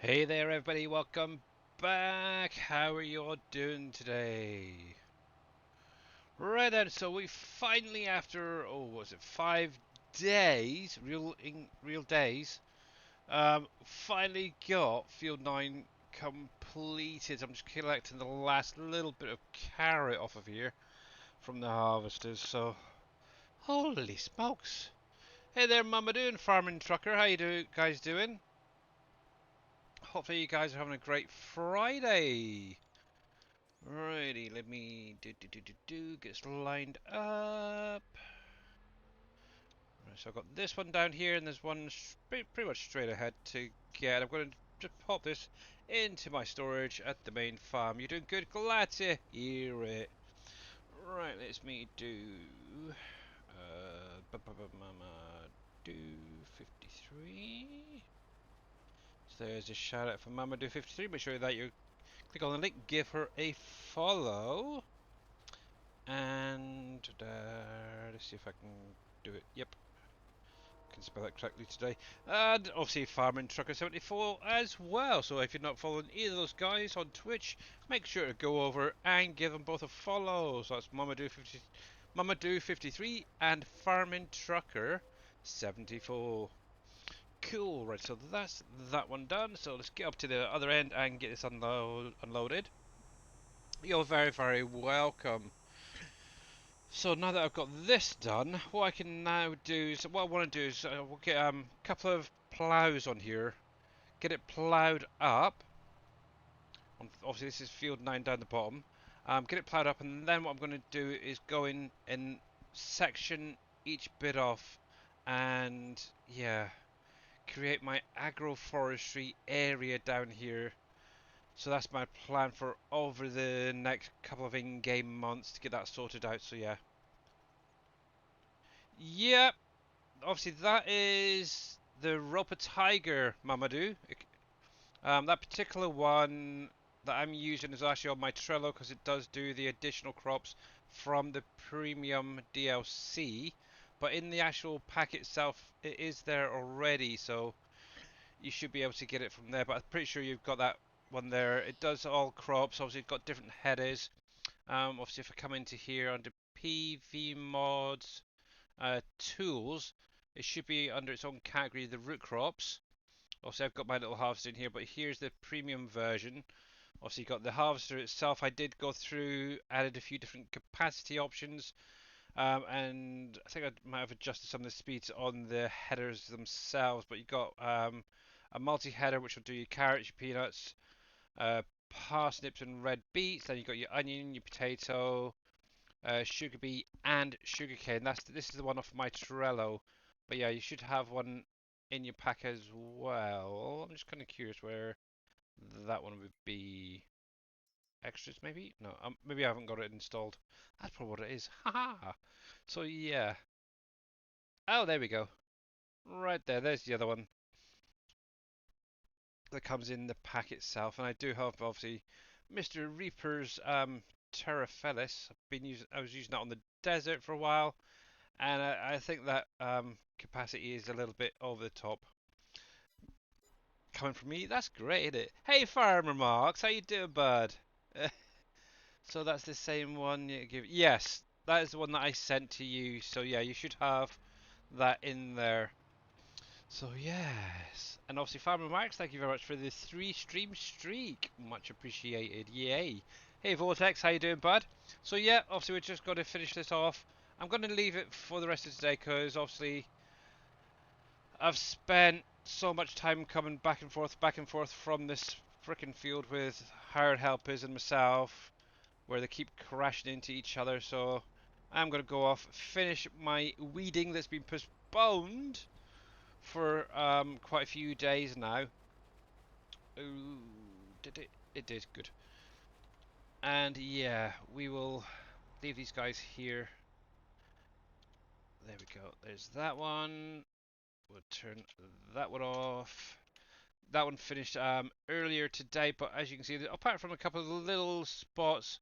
Hey there, everybody. Welcome back. How are you all doing today? Right then, so we finally, after was it 5 days, real days, finally got Field 9 completed. I'm just collecting the last little bit of carrot off of here from the harvesters. So, holy smokes! Hey there, Mamadou and Farming Trucker. How you guys doing? Hopefully, you guys are having a great Friday. Righty, let me get this lined up. Right, so I've got this one down here, and there's one pretty much straight ahead to get. I'm going to just pop this into my storage at the main farm. You're doing good, glad to hear it. Right, let's me do Mama do 53. So there's a shout out for Mama do 53. Make sure that you click on the link, give her a follow. And let's see if I can do it. Yep, can spell it correctly today. And obviously Farming Trucker 74 as well. So if you're not following either of those guys on Twitch, make sure to go over and give them both a follow. So that's Mamadou 53 and Farming Trucker 74. Cool, right, so that's that one done. So let's get up to the other end and get this unloaded. You're very welcome. So now that I've got this done, what I can now do is, what I want to do is, we'll get a couple of ploughs on here, get it ploughed up. Obviously, this is field 9 down the bottom. Get it ploughed up, and then what I'm going to do is go in and section each bit off, and yeah, create my agroforestry area down here. So that's my plan for over the next couple of in-game months to get that sorted out. So yeah. Yep, obviously that is the Roper Tiger Mamadou. That particular one that I'm using is actually on my Trello because it does do the additional crops from the premium DLC. But in the actual pack itself, it is there already, so you should be able to get it from there. But I'm pretty sure you've got that one there. It does all crops. Obviously, it's got different headers. Obviously, if I come into here under PV mods, tools, it should be under its own category, the root crops. Obviously, I've got my little harvester in here, but here's the premium version. Obviously, you've got the harvester itself. I did go through, added a few different capacity options, and I think I might have adjusted some of the speeds on the headers themselves. But you've got a multi-header, which will do your carrots, your peanuts, parsnips, and red beets. Then you've got your onion, your potato, sugar beet, and sugarcane. This is the one off my Trello. But yeah, you should have one in your pack as well. I'm just kind of curious where that one would be. Extras, maybe? No, maybe I haven't got it installed. That's probably what it is. Haha. So yeah. Oh, there we go. Right there. There's the other one that comes in the pack itself, and I do have obviously Mr. Reaper's Terrafellis. I was using that on the desert for a while, and I think that capacity is a little bit over the top. Coming from me, that's great, isn't it? Hey, Farmer Marks, how you doing, bud? So that's the same one you give. Yes, that is the one that I sent to you. So yeah, you should have that in there. So yes, and obviously Farmer Marks, thank you very much for the 3 stream streak. Much appreciated. Yay. Hey Vortex, how you doing, bud? So yeah, obviously we're just going to finish this off. I'm going to leave it for the rest of today because obviously I've spent so much time coming back and forth from this frickin' field with hired helpers and myself, where they keep crashing into each other. So I'm going to go off, finish my weeding that's been postponed for quite a few days now. Ooh, did it? It did, good. And yeah, we will leave these guys here. There we go. There's that one. We'll turn that one off. That one finished earlier today, but as you can see, apart from a couple of little spots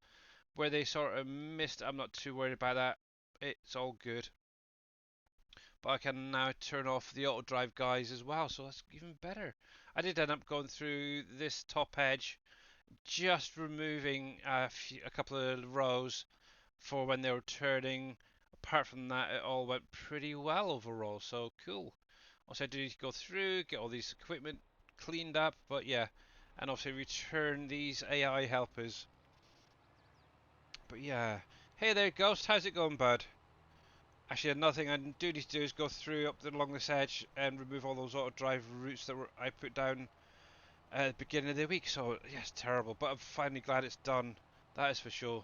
where they sort of missed, I'm not too worried about that. It's all good. but I can now turn off the auto drive guys as well, so that's even better. I did end up going through this top edge, just removing a couple of rows for when they were turning. Apart from that, it all went pretty well overall, so cool. Also, I do need to go through, get all these equipment cleaned up, but yeah, and also return these AI helpers. But yeah, hey there, Ghost, how's it going, bud? Actually, another thing I do need to do is go through along this edge and remove all those auto drive routes that I put down at the beginning of the week. So, yes, terrible, but I'm finally glad it's done. That is for sure.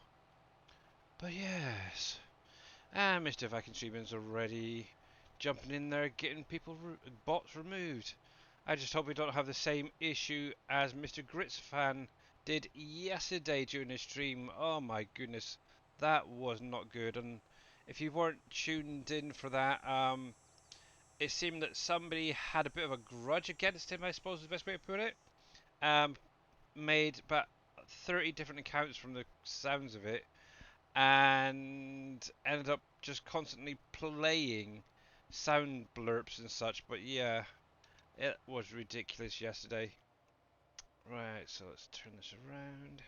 But yes, and Mr. Vacuum Streaman's already jumping in there, getting bots removed. I just hope we don't have the same issue as Mr. Grits fan did yesterday during his stream. Oh my goodness, that was not good. And if you weren't tuned in for that, it seemed that somebody had a bit of a grudge against him, I suppose is the best way to put it. Um, Made about 30 different accounts from the sounds of it, and ended up just constantly playing sound blurps and such. But yeah, it was ridiculous yesterday. Right, so let's turn this around.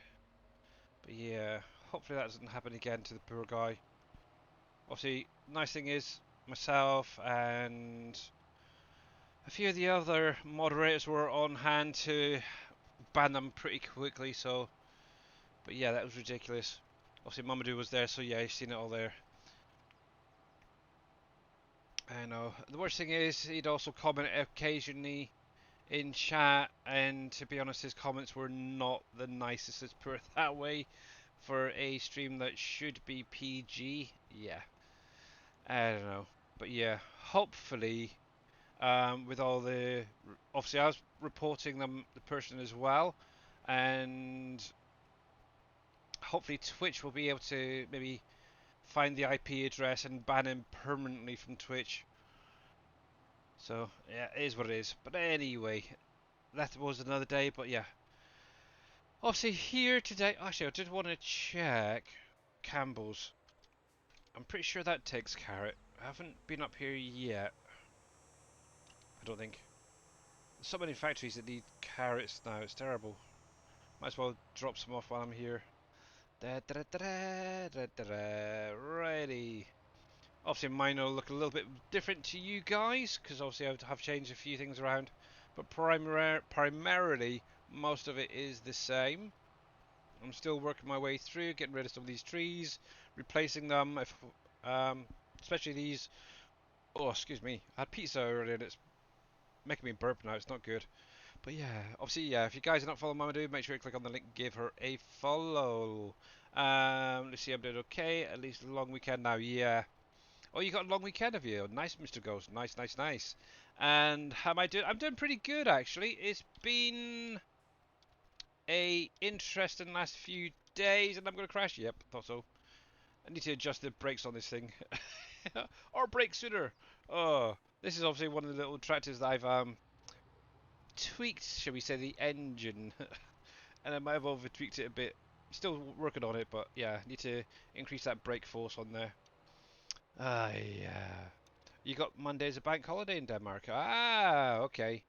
But yeah, hopefully that doesn't happen again to the poor guy. Obviously, nice thing is, myself and a few of the other moderators were on hand to ban them pretty quickly, so... But yeah, that was ridiculous. Obviously, Mamadou was there, so yeah, he's seen it all there. I know. The worst thing is, he'd also comment occasionally in chat, and to be honest, his comments were not the nicest, let's put it that way, for a stream that should be PG. Yeah, I don't know. But yeah, hopefully, with all the... Obviously, I was reporting the person as well, and hopefully Twitch will be able to maybe find the IP address and ban him permanently from Twitch. So, yeah, it is what it is. But anyway, that was another day, but yeah. Obviously here today, actually I did want to check Campbell's. I'm pretty sure that takes carrot. I haven't been up here yet. I don't think. There's so many factories that need carrots now, it's terrible. Might as well drop some off while I'm here. Da, da, da, da, da, da, da. Righty. Obviously mine will look a little bit different to you guys, because obviously I have changed a few things around. But primarily, most of it is the same. I'm still working my way through, getting rid of some of these trees, replacing them, um, especially these. Oh, excuse me. I had pizza earlier and it's making me burp now. It's not good. But yeah, obviously, yeah, if you guys are not following Mamadou, make sure you click on the link, give her a follow. Let's see, I'm doing okay. At least a long weekend now, yeah. Oh, you got a long weekend, have you? Nice, Mr. Ghost. Nice, nice, nice. And how am I doing? I'm doing pretty good, actually. It's been a interesting last few days, and I'm going to crash. Yep, thought so. I need to adjust the brakes on this thing. Or brake sooner. Oh, this is obviously one of the little tractors that I've tweaked, shall we say, the engine. And I might have over tweaked it a bit. Still working on it, but yeah, need to increase that brake force on there. Ah, yeah. You got Monday as a bank holiday in Denmark. Ah, okay.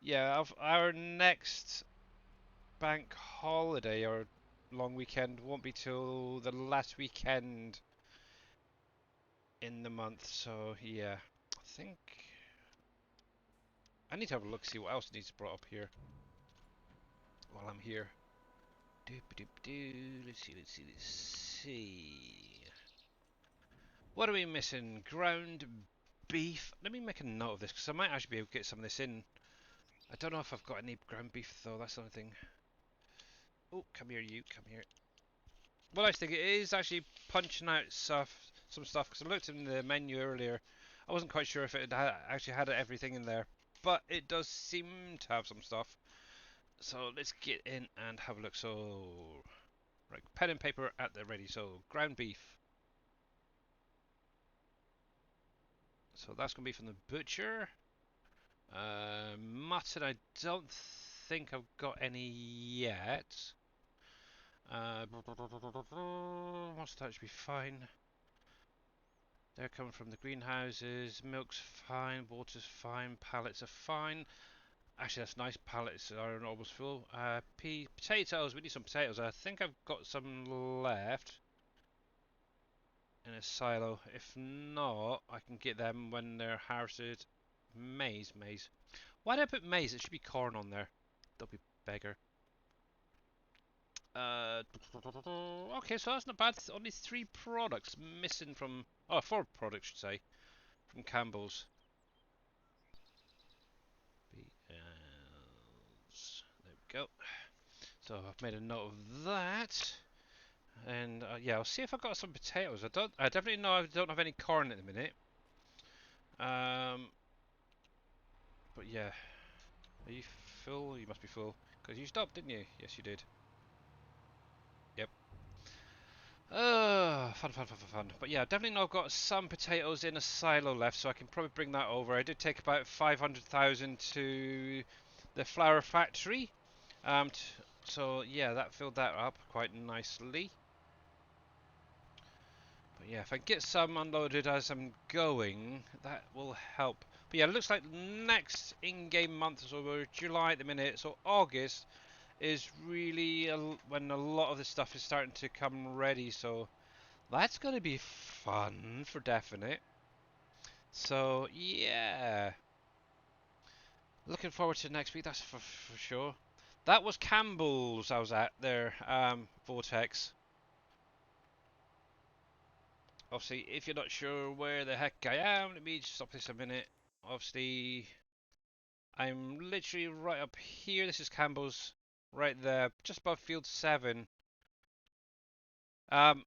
Yeah, our next bank holiday or long weekend won't be till the last weekend in the month, so yeah. I think I need to have a look, see what else needs brought up here while I'm here. Let's see, let's see, let's see. What are we missing? Ground beef. Let me make a note of this because I might actually be able to get some of this in. I don't know if I've got any ground beef though, that's the only thing. Oh, come here, you, come here. What I think it is actually punching out some stuff because I looked in the menu earlier. I wasn't quite sure if it actually had everything in there, but it does seem to have some stuff. So let's get in and have a look. So, right, pen and paper at the ready. So, ground beef. So that's going to be from the butcher. Mutton, I don't think I've got any yet. Mustache should be fine. They're coming from the greenhouses. Milk's fine, water's fine, pallets are fine. Actually, that's nice. Pallets are almost full. Potatoes. We need some potatoes. I think I've got some left in a silo. If not, I can get them when they're harvested. Maize. Why did I put maize? It should be corn on there. Don't be beggar. Uh, okay, so that's not bad. Only 3 products missing from. Oh, 4 products, should say, from Campbell's. There we go. So I've made a note of that. And yeah, I'll see if I've got some potatoes. I definitely know I don't have any corn at the minute. Um, but yeah, are you full? You must be full because you stopped, didn't you? Yes, you did. Yep. Fun. But yeah, definitely know I've got some potatoes in a silo left, so I can probably bring that over. I did take about 500,000 to the flour factory. So yeah, that filled that up quite nicely. But yeah, if I get some unloaded as I'm going, that will help. But yeah, it looks like next in-game month, so we're July at the minute, so August is really when a lot of the stuff is starting to come ready, so that's going to be fun for definite. So yeah, looking forward to next week, that's for sure. That was Campbell's I was at there, Vortex. Obviously, if you're not sure where the heck I am, let me just stop this a minute. Obviously, I'm literally right up here. This is Campbell's, right there, just above field 7. Um,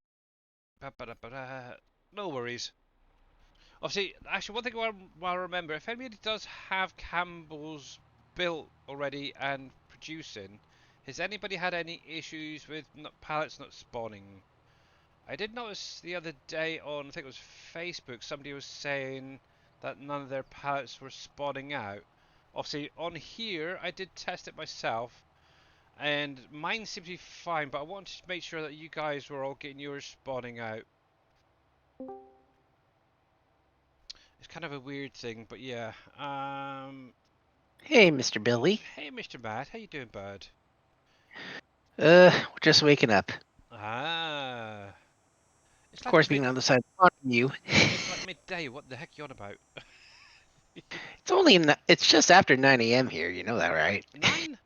no worries. Obviously, actually, one thing I remember, if anybody does have Campbell's built already and producing, has anybody had any issues with pallets not spawning? I did notice the other day on, I think it was Facebook, somebody was saying that none of their pallets were spawning out. Obviously, on here, I did test it myself, and mine seemed to be fine, but I wanted to make sure that you guys were all getting yours spawning out. It's kind of a weird thing, but yeah. Hey, Mr. Billy. Hey, Mr. Matt, how you doing, bud? Just waking up. Ah, it's Of like course, being mid. on the other side of you. It's like midday. What the heck you on about? It's just after 9 a.m. here. You know that, right? 9?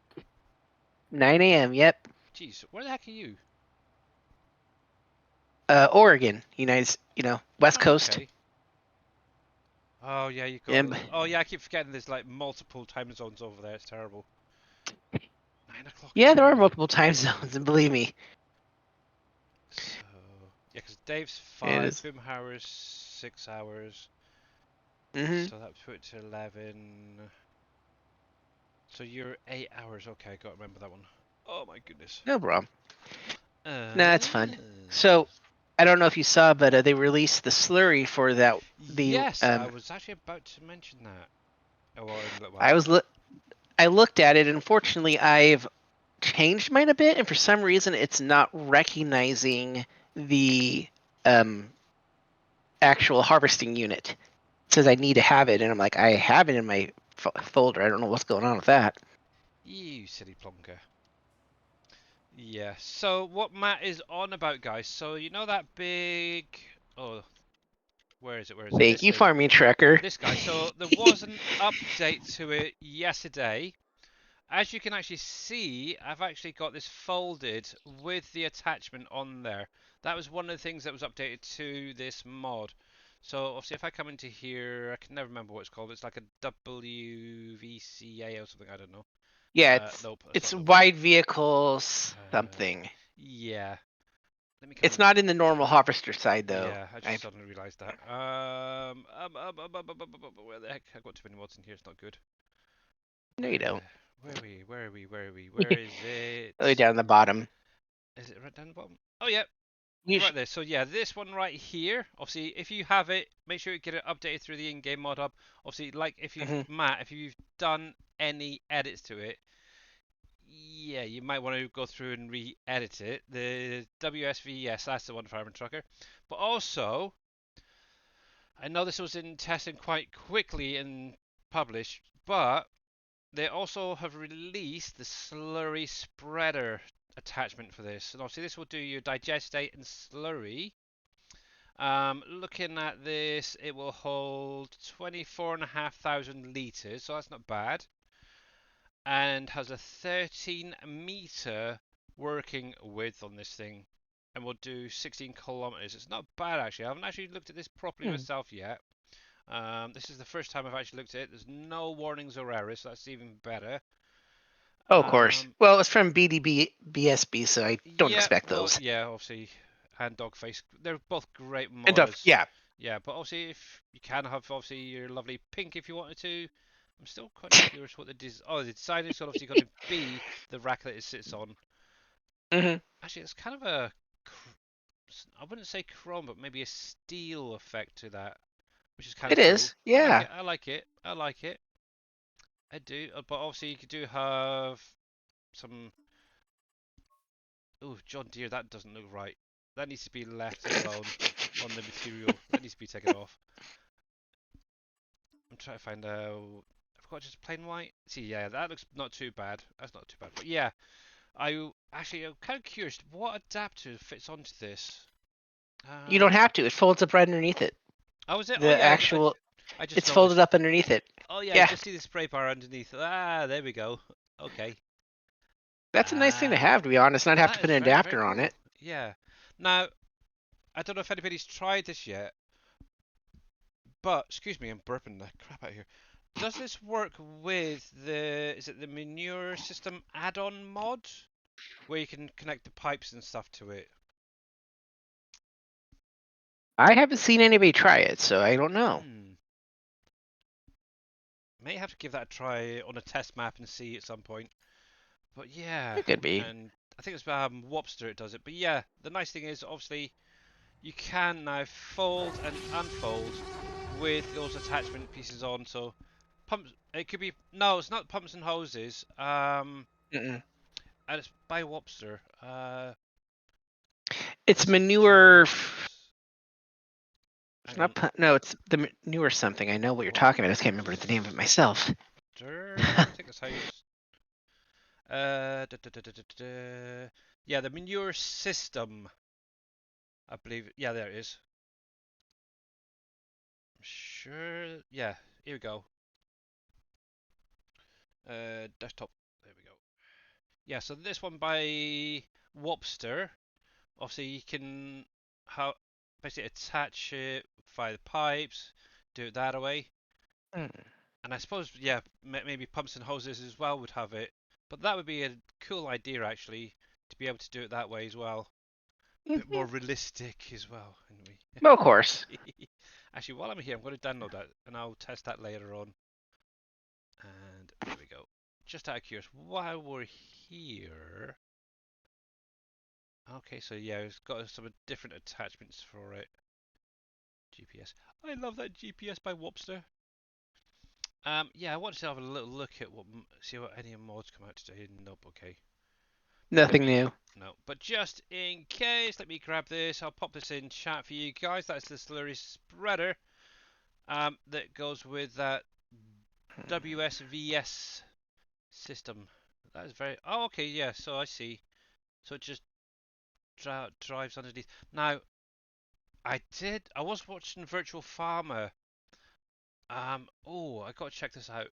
9 a.m. Yep. Jeez, where the heck are you? Oregon, West Oh, Coast. okay. Oh yeah, you got. And Oh yeah, I keep forgetting there's like multiple time zones over there. It's terrible. 9 o'clock in yeah, the there are morning. multiple time zones, and believe me, So yeah, because Dave's it 5, is. Boomhauer's 6 hours. Mm-hmm. So that put it to 11. So you're 8 hours. Okay, got to remember that one. Oh my goodness. No problem. Nah, it's fun. Uh, So, I don't know if you saw, but they released the slurry for that. The yes, I was actually about to mention that. Oh, well, in a little I while. was I looked at it. And unfortunately, I've changed mine a bit, and for some reason, it's not recognizing the um actual harvesting unit. It says I need to have it, and I'm like, I have it in my folder. I don't know what's going on with that. You silly plonker. Yeah, so what Matt is on about, guys, so you know that big... Oh, where is it? Thank This you, thing. farming trucker. This guy. So there was an update to it yesterday. As you can actually see, I've actually got this folded with the attachment on there. That was one of the things that was updated to this mod. So obviously if I come into here, I can never remember what it's called. It's like a WVCA or something, I don't know. Yeah, it's Nope, that's not it's the one. wide vehicles Uh, something. yeah. Let me It's come. not in the normal harvester side though. Yeah, I I just suddenly realised that. Where the heck? I got too many mods in here. It's not good. No, you don't. Where are we? Where are we? Where are we? Where is Way it? down the bottom. Is it right down the bottom? Oh yeah, You sh- right there. So yeah, this one right here. Obviously, if you have it, make sure you get it updated through the in-game mod hub. Obviously, like if you've mhm. Matt, if you've done any edits to it, yeah, you might want to go through and re-edit it. The WSV, yes, that's the one, Fireman Trucker. But also, I know this was in testing quite quickly and published, but they also have released the slurry spreader attachment for this. And obviously this will do your digestate and slurry. Looking at this, it will hold 24,500 litres, so that's not bad. And has a 13-meter working width on this thing. And will do 16 kilometers. It's not bad actually. I haven't actually looked at this properly Hmm. myself yet. This is the first time I've actually looked at it. There's no warnings or errors, so that's even better. Oh, of course. Um, Well, it's from BDB BSB, so I don't yeah, expect well, those. yeah, obviously, and Dogface, they're both great And Duff, modders. yeah. Yeah, but obviously, if you can have obviously your lovely pink if you wanted to. I'm still kind of curious what the the design is obviously going to be the rack that it sits on. Hmm. Actually, it's kind of a, I wouldn't say chrome, but maybe a steel effect to that, which is kind It of cool. is, I like yeah. it. I like it. I like it. I do. But obviously, you do have some. Oh, John Deere, that doesn't look right. That needs to be left alone on the material. That needs to be taken off. I'm trying to find out. I've got just plain white. See, yeah, that looks not too bad. That's not too bad. But yeah, I'm kind of curious what adapter fits onto this. You don't Um, have to. It folds up right underneath it. oh, was it? Oh The yeah, actual, I just it's folded noticed. up underneath it. Oh yeah, you Yeah, just see the spray bar underneath. Ah, there we go. Okay. that's a nice thing to Ah, have, to be honest, not have to that put is an very, very adapter on cool. it. Yeah. Now, I don't know if anybody's tried this yet, but excuse me, I'm burping the crap out of here. Does this work with is it the manure system add-on mod where you can connect the pipes and stuff to it? I haven't seen anybody try it, so I don't know. Hmm. May have to give that a try on a test map and see at some point. But yeah, It could be. and I think it's Wobster it does it. But yeah, the nice thing is obviously you can now fold and unfold with those attachment pieces on. So pumps, it could be no, it's not pumps and hoses. Mm-mm. And it's by Wobster. It's Was it manure. Giants? It's Hang on. not. No, it's the newer something. I know what you're talking about. I just can't remember the name of it myself. Wobster. I think that's how you. Da, da, da, da, da, da. Yeah, the manure system. I believe. Yeah, there it is. I'm sure. Yeah, here we go. Desktop. There we go. Yeah, so this one by Wobster. Obviously, you can how basically attach it via the pipes, do it that way. Mm. And I suppose, yeah, maybe pumps and hoses as well would have it. But that would be a cool idea actually to be able to do it that way as well. A bit Hmm. more realistic as well. Well, of course. Actually, while I'm here, I'm going to download that and I'll test that later on. And there we go. Just out of curiosity, while we're here, okay, so yeah, it's got some different attachments for it. GPS. I love that GPS by Wobster. Yeah, I wanted to have a little look at see what any mods come out today. Nope, okay. Let Nothing me, new. no. But just in case, let me grab this. I'll pop this in chat for you guys. That's the slurry spreader that goes with that WSVS system. That is very. Oh, okay, yeah. So I see. So it just drives underneath. Now, I was watching Virtual Farmer. Oh, I gotta check this out.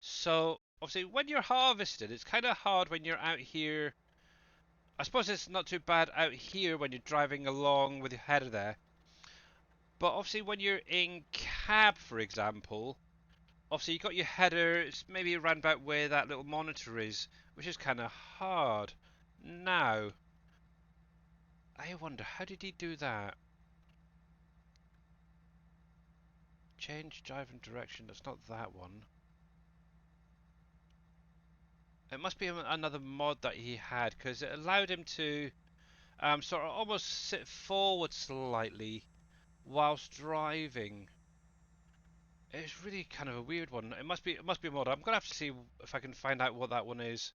So obviously, when you're harvested, it's kind of hard when you're out here. I suppose it's not too bad out here when you're driving along with your header there. But obviously, when you're in cab, for example, obviously you got your header. It's maybe around about where that little monitor is, which is kind of hard. Now, I wonder how did he do that? Change driving direction. That's not that one. It must be another mod that he had because it allowed him to sort of almost sit forward slightly whilst driving. It's really kind of a weird one. It must be a mod. I'm gonna have to see if I can find out what that one is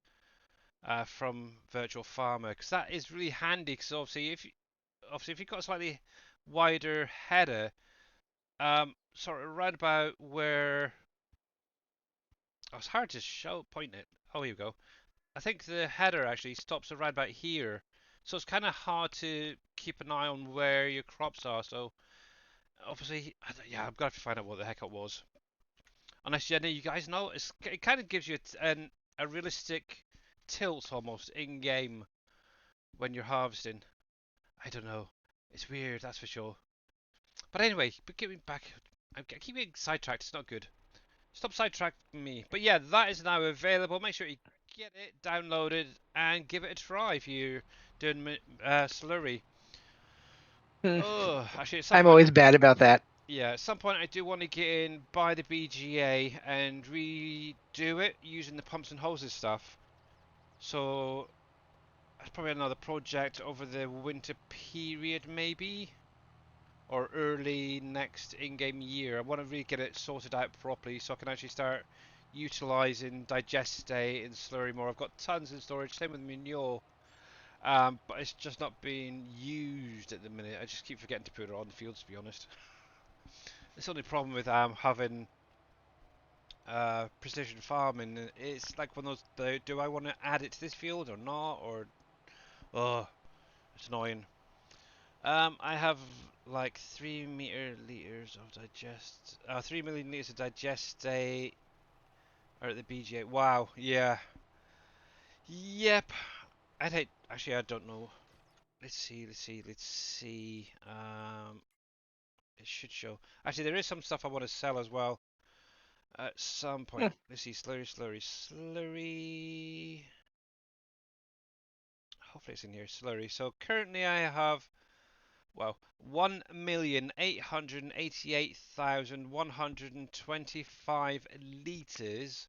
from Virtual Farmer because that is really handy. Because obviously if you've got a slightly wider header, Sort of right about where. Oh, it's hard to show point it. Oh, here we go. I think the header actually stops around about here, so it's kind of hard to keep an eye on where your crops are. So obviously, yeah, I've got to find out what the heck it was. Unless any of you guys know, it kind of gives you a realistic tilt almost in game when you're harvesting. I don't know. It's weird, that's for sure. But anyway, but getting back, I keep getting sidetracked. It's not good. Stop sidetracking me. But yeah, that is now available. Make sure you get it downloaded and give it a try if you're doing slurry. Hmm. Oh, actually, at some I'm point, always bad about that. yeah, at some point I do want to get in, buy the BGA and redo it using the pumps and hoses stuff. So that's probably another project over the winter period, maybe, or early next in-game year. I want to really get it sorted out properly so I can actually start utilizing digestate and slurry more. I've got tons in storage, same with manure, but it's just not being used at the minute. I just keep forgetting to put it on the field, to be honest. It's the only problem with having precision farming. It's like one of those, do I want to add it to this field or not? Or, oh, it's annoying. I have like 3 liters of 3 million liters of digestate are at the BGA. Wow, yeah. Yep. Actually, I don't know. Let's see. It should show. Actually, there is some stuff I want to sell as well at some Hmm. point. Let's see, slurry. Hopefully it's in here, slurry. So currently I have, well, 1,888,125 litres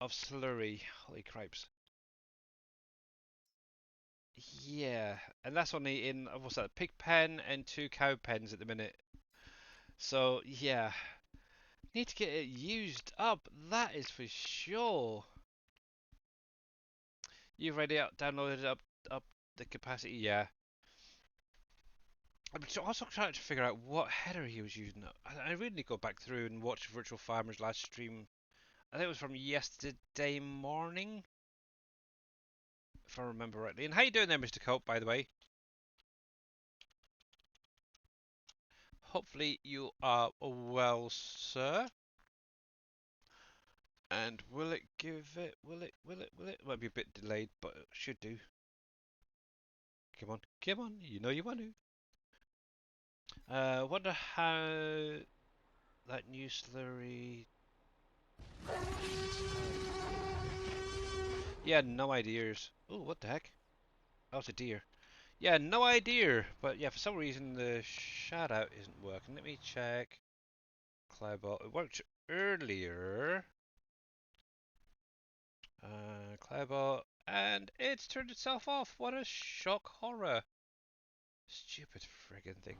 of slurry. Holy cripes. Yeah, and that's only in, what's that, pig pen and 2 cow pens at the minute. So, yeah, need to get it used up, that is for sure. You've already downloaded up the capacity, yeah. I'm also trying to figure out what header he was using. I really need to go back through and watch Virtual Farmer's last stream. I think it was from yesterday morning, if I remember rightly. And how you doing there, Mr. Cope, by the way? Hopefully you are well, sir. And will it give it? Will it? Might be a bit delayed, but it should do. Come on, you know you want to. Wonder how that new slurry. Yeah, no ideas. Oh, what the heck? Oh, it's a deer. Yeah, no idea. But yeah, for some reason the shout out isn't working. Let me check. Cloudbot. It worked earlier. Cloudbot. And it's turned itself off. What a shock horror. Stupid friggin' thing.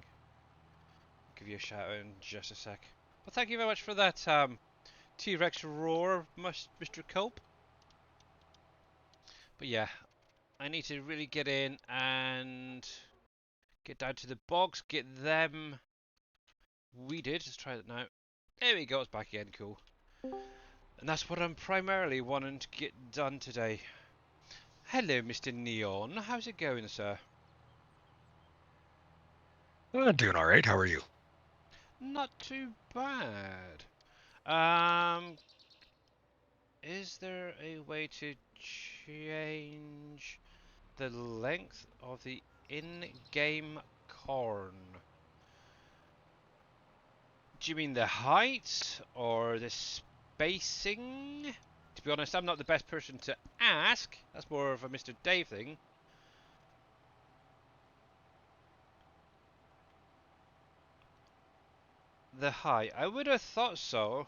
I'll give you a shout out in just a sec. But thank you very much for that T-Rex roar, Mr. Cope. But yeah, I need to really get in and get down to the bogs, get them weeded. Let's try that now. There we go, it's back again, cool. And that's what I'm primarily wanting to get done today. Hello, Mr. Neon. How's it going, sir? Doing all right. How are you? Not too bad. Um, is there a way to change the length of the in-game corn? Do you mean the height or the spacing? To be honest, I'm not the best person to ask. That's more of a Mr. Dave thing. The height. I would have thought so.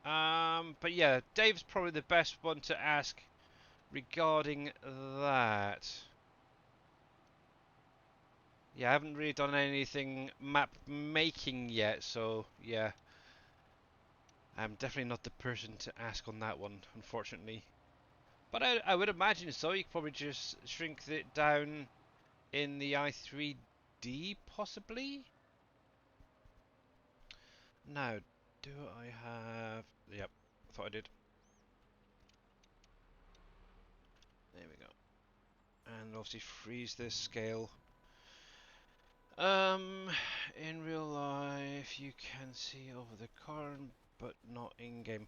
But yeah, Dave's probably the best one to ask regarding that. Yeah, I haven't really done anything map making yet, so yeah. I'm definitely not the person to ask on that one, unfortunately. But I would imagine so. You could probably just shrink it down in the i3D, possibly? Now, do I have... Yep, thought I did. There we go. And obviously freeze this scale. In real life, you can see over the corn, but not in-game.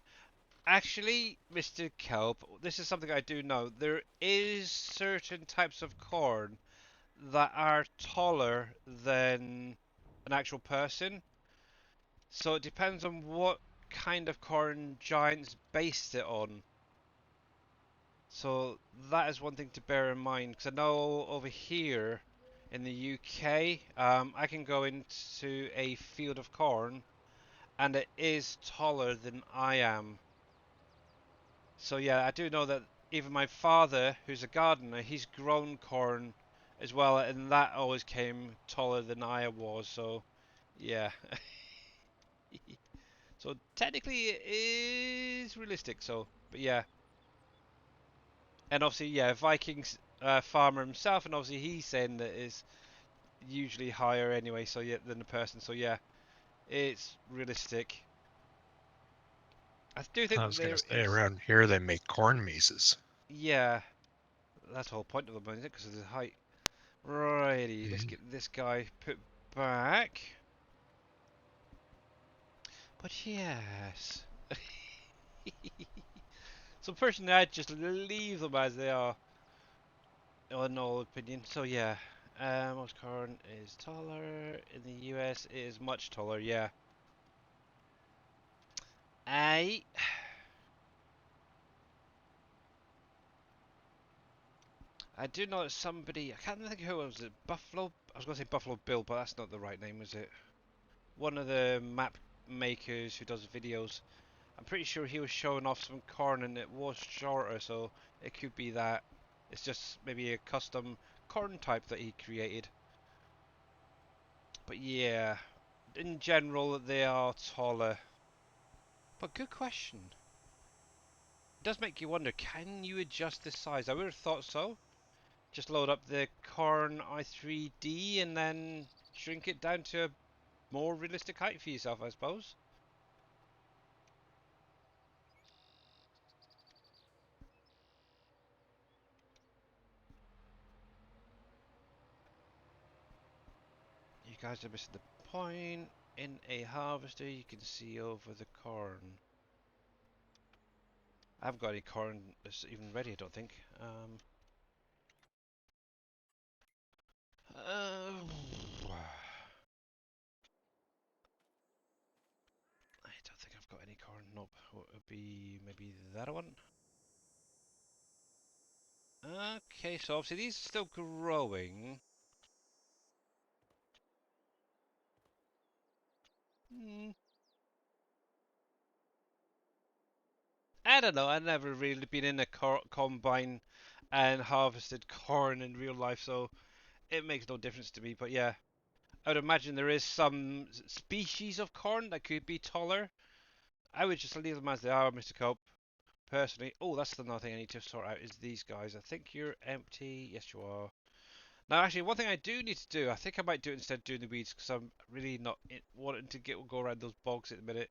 Actually, Mr. Kelp, this is something I do know. There is certain types of corn that are taller than an actual person. So it depends on what kind of corn Giants based it on. So that is one thing to bear in mind. Because I know over here in the UK, I can go into a field of corn and it is taller than I am. So yeah, I do know that even my father, who's a gardener, he's grown corn as well, and that always came taller than I was. So yeah. So technically it is realistic. So, but yeah, and obviously yeah, Vikings farmer himself, and obviously he's saying that it's usually higher anyway. So yeah, than the person. So yeah, it's realistic. I do I think was gonna there say is. around here they make corn mazes. Yeah, that's the whole point of them, isn't it? Because of the height. Righty, let's Hmm. get this guy put back. But yes. So personally, I'd just leave them as they are, in all opinion. So yeah, most corn is taller. In the US, it is much taller. Yeah. I I do know that somebody. I can't think who it was. It Buffalo. I was going to say Buffalo Bill, but that's not the right name, is it? One of the map makers who does videos. I'm pretty sure he was showing off some corn and it was shorter, so it could be that. It's just maybe a custom corn type that he created. But yeah, in general, they are taller. But good question. It does make you wonder, can you adjust the size? I would have thought so. Just load up the corn i3D and then shrink it down to a more realistic height for yourself, I suppose. You guys are missing the point. In a harvester, you can see over the corn. I haven't got any corn that's even ready, I don't think. I don't think I've got any corn. Nope. What would be maybe that one? Okay, so obviously these are still growing. Hmm, I don't know. I've never really been in a combine and harvested corn in real life, so it makes no difference to me. But yeah, I would imagine there is some species of corn that could be taller. I would just leave them as they are, Mr. Cope. Personally. Oh, that's another thing I need to sort out is these guys. I think you're empty. Yes, you are. Now, actually, one thing I do need to do, I think I might do it instead of doing the weeds because I'm really not wanting to go around those bogs at the minute.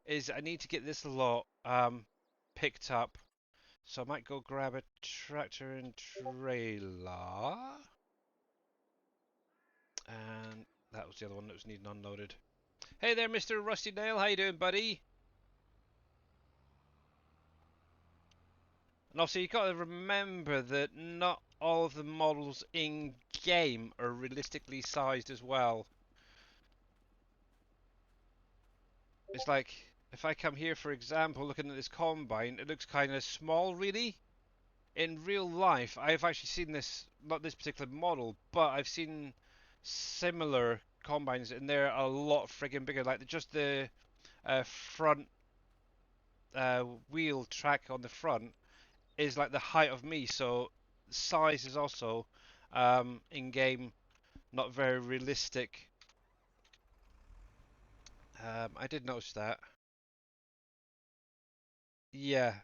Is I need to get this lot picked up. So I might go grab a tractor and trailer. And that was the other one that was needing unloaded. Hey there, Mr. Rusty Nail. How you doing, buddy? And also, you got to remember that not all of the models in game are realistically sized as well. It's like if I come here, for example, looking at this combine, it looks kind of small, really. In real life, I've actually seen this, not this particular model, but I've seen similar combines, and they're a lot friggin' bigger. Like just the front wheel track on the front is like the height of me, so size is also in game not very realistic. I did notice that. Yeah,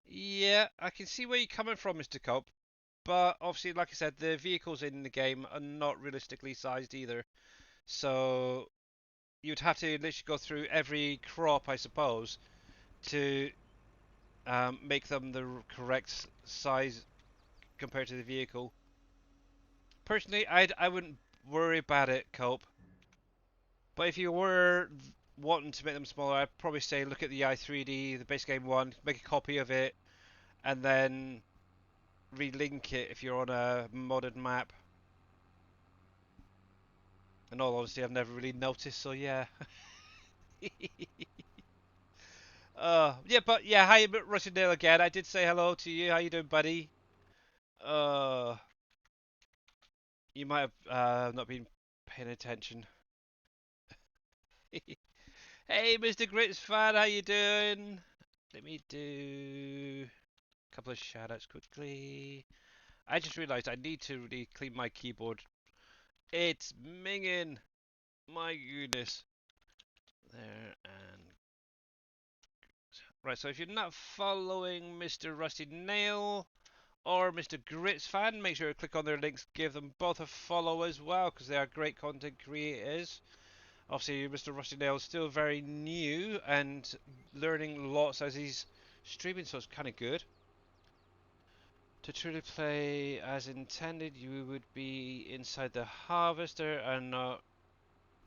yeah, I can see where you're coming from, Mr. Cope. but obviously, like I said, the vehicles in the game are not realistically sized either. So you'd have to literally go through every crop, I suppose, to make them the correct size compared to the vehicle. Personally, I wouldn't worry about it, Cope. But if you were wanting to make them smaller, I'd probably say look at the i3D, the base game one, make a copy of it, and then relink it if you're on a modded map. In all honesty, I've never really noticed, so yeah. Yeah, but yeah, hi, Russian Dale again. I did say hello to you. How you doing, buddy? Uh, you might have not been paying attention. Hey, Mr. Grits fan, how you doing? Let me do a couple of shoutouts quickly. I just realised I need to really clean my keyboard. It's minging. My goodness. There and right. So if you're not following Mr. Rusty Nail or Mr. Grits fan, make sure to click on their links. Give them both a follow as well because they are great content creators. Obviously, Mr. Rusty Nail is still very new and learning lots as he's streaming, so it's kind of good. To truly play as intended, you would be inside the harvester and not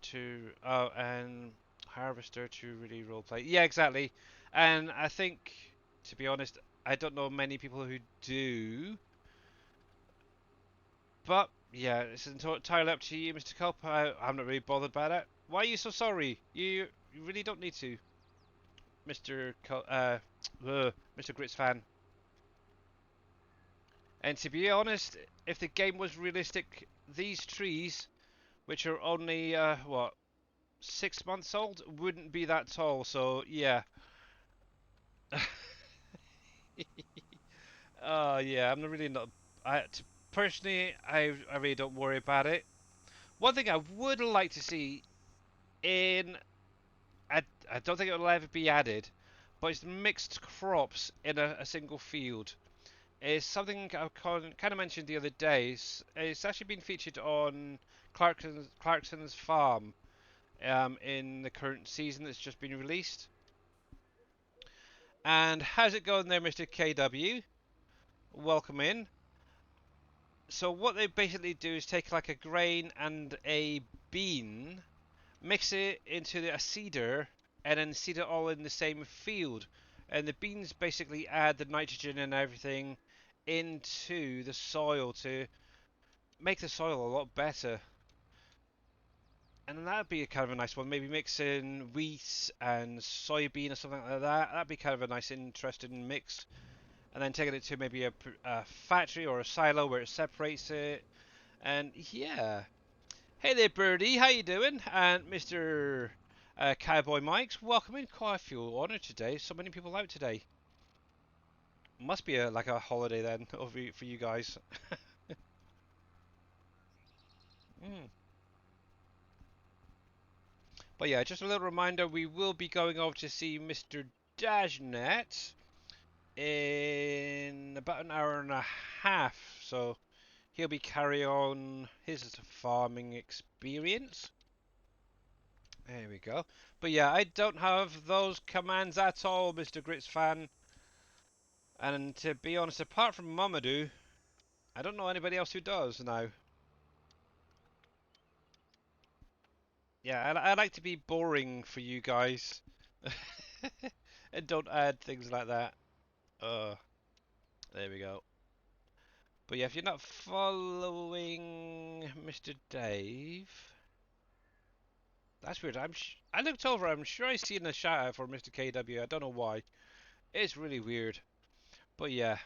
to and harvester to really roleplay. Yeah, exactly. And I think, to be honest, I don't know many people who do. But yeah, it's entirely up to you, Mr. Culp. I'm not really bothered by that. Why are you so sorry? You really don't need to, Mr. Mr. Grits fan. And to be honest, if the game was realistic, these trees, which are only what 6 months old, wouldn't be that tall. So yeah. Yeah, I'm really not. Personally, I really don't worry about it. One thing I would like to see in I don't think it will ever be added, but it's mixed crops in a single field. It's something I kind of mentioned the other day. It's actually been featured on Clarkson's farm in the current season that's just been released. And how's it going there, Mr. KW? Welcome in. So what they basically do is take like a grain and a bean, mix it into a seeder, and then seed it all in the same field. And the beans basically add the nitrogen and everything into the soil to make the soil a lot better. And that'd be a kind of a nice one. Maybe mix in wheat and soybean or something like that. That'd be kind of a nice, interesting mix. And then taking it to maybe a factory or a silo where it separates it. And yeah. Hey there, Birdie. How you doing? And Mr. Cowboy Mike's welcome in. Quite a few honour today. So many people out today. Must be like a holiday then for you guys. Mm. But yeah, just a little reminder, we will be going over to see Mr. Dashnet in about an hour and a half. So he'll be carrying on his farming experience. There we go. But yeah, I don't have those commands at all, Mr. Grits fan. And to be honest, apart from Mamadou, I don't know anybody else who does now. Yeah, I like to be boring for you guys. And don't add things like that. There we go. But yeah, if you're not following Mr. Dave, that's weird. I looked over. I'm sure I seen a shout out for Mr. KW. I don't know why. It's really weird. But yeah,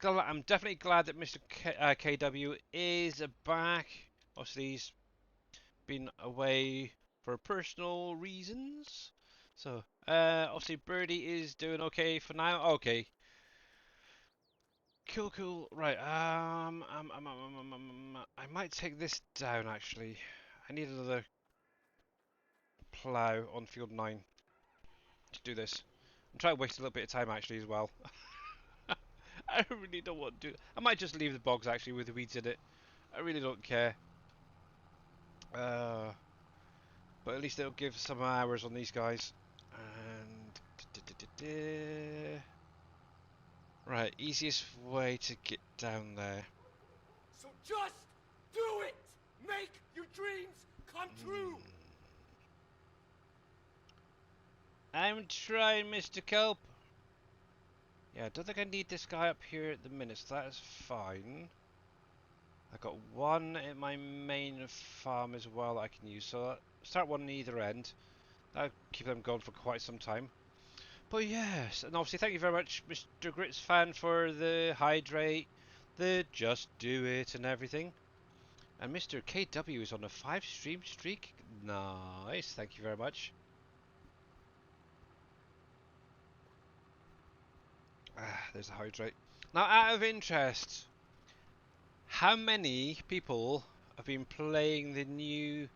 I'm definitely glad that Mr. KW is back. Obviously, he's been away for personal reasons. So, obviously, Birdie is doing okay for now. Okay, cool, cool. Right. I might take this down actually. I need another plough on field 9 to do this. I'm trying to waste a little bit of time actually as well. I really don't want to do. I might just leave the bogs actually with the weeds in it. I really don't care. But at least it'll give some hours on these guys. And right, easiest way to get down there. So just do it! Make your dreams come true! I'm trying, Mr. Cope. Yeah, I don't think I need this guy up here at the minute, so that is fine. I got one at my main farm as well that I can use, so I'll start one on either end. That'll keep them going for quite some time. But yes, and obviously thank you very much, Mr. Grits fan, for the hydrate, the just do it and everything. And Mr. KW is on a 5-stream streak. Nice, thank you very much. There's a hydrate. Now, out of interest, how many people have been playing the new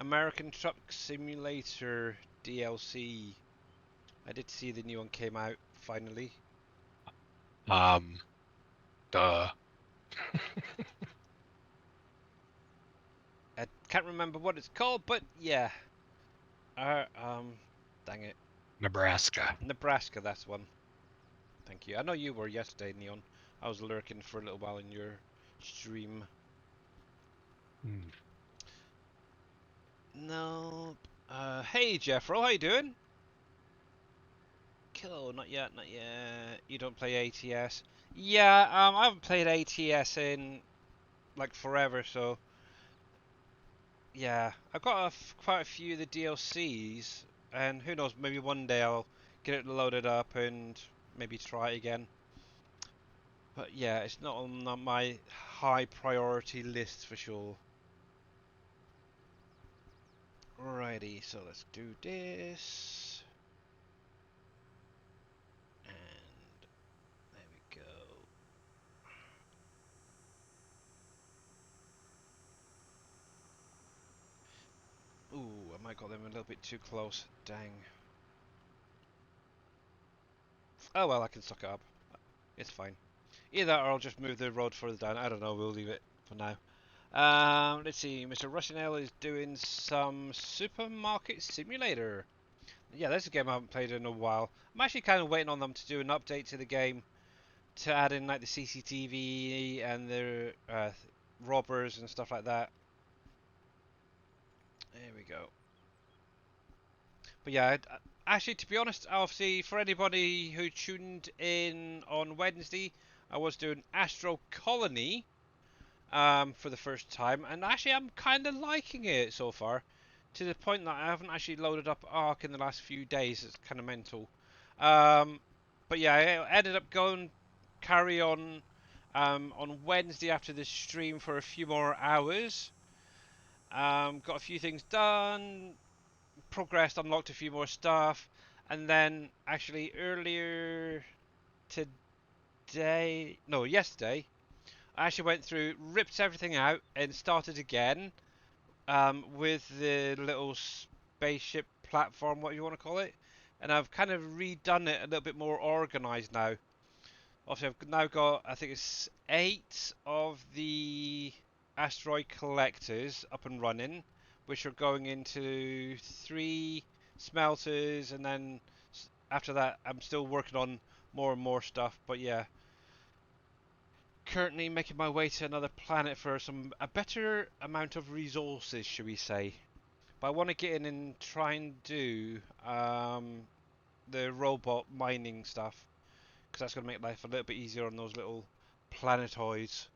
American Truck Simulator DLC? I did see the new one came out finally. Duh. I can't remember what it's called, but yeah. Dang it. Nebraska. Nebraska, that's one. Thank you. I know you were yesterday, Neon. I was lurking for a little while in your stream. Nope. Hey Jeffro, how you doing? Cool, not yet, not yet. You don't play ATS? Yeah, I haven't played ATS in like forever, so yeah, I've got quite a few of the DLCs, and who knows, maybe one day I'll get it loaded up and maybe try it again. But yeah, it's not on my high priority list for sure. Alrighty, so let's do this. And there we go. Ooh, I might got them a little bit too close. Dang. Oh well, I can suck it up. It's fine. Either that or I'll just move the road further down. I don't know, we'll leave it for now. Let's see, Mr. Rushinell is doing some Supermarket Simulator. Yeah, that's a game I haven't played in a while. I'm actually kind of waiting on them to do an update to the game to add in like the CCTV and the robbers and stuff like that. There we go. But yeah, actually, to be honest, obviously, for anybody who tuned in on Wednesday, I was doing Astro Colony for the first time, and actually, I'm kind of liking it so far, to the point that I haven't actually loaded up Ark in the last few days. It's kind of mental. But yeah, I ended up going carry on Wednesday after the stream for a few more hours. Got a few things done, progressed, unlocked a few more stuff, and then actually earlier today, no, yesterday, I actually went through, ripped everything out, and started again with the little spaceship platform, what you want to call it, and I've kind of redone it a little bit more organized now. Obviously, I've now got, I think it's 8 of the asteroid collectors up and running, which are going into 3 smelters, and then after that, I'm still working on more and more stuff. But yeah, currently making my way to another planet for a better amount of resources, should we say? But I want to get in and try and do the robot mining stuff, because that's going to make life a little bit easier on those little planetoids.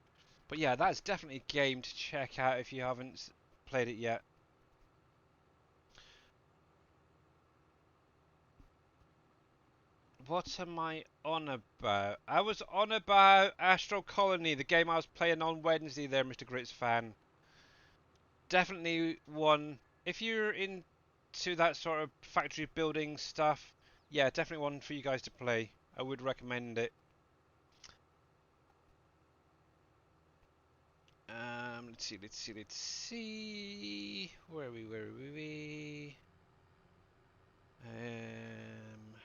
But yeah, that's definitely a game to check out if you haven't played it yet. What am I on about? I was on about Astro Colony, the game I was playing on Wednesday there, Mr. Grits fan. Definitely one, if you're into that sort of factory building stuff, yeah, definitely one for you guys to play. I would recommend it. Let's see. Where are we? Um,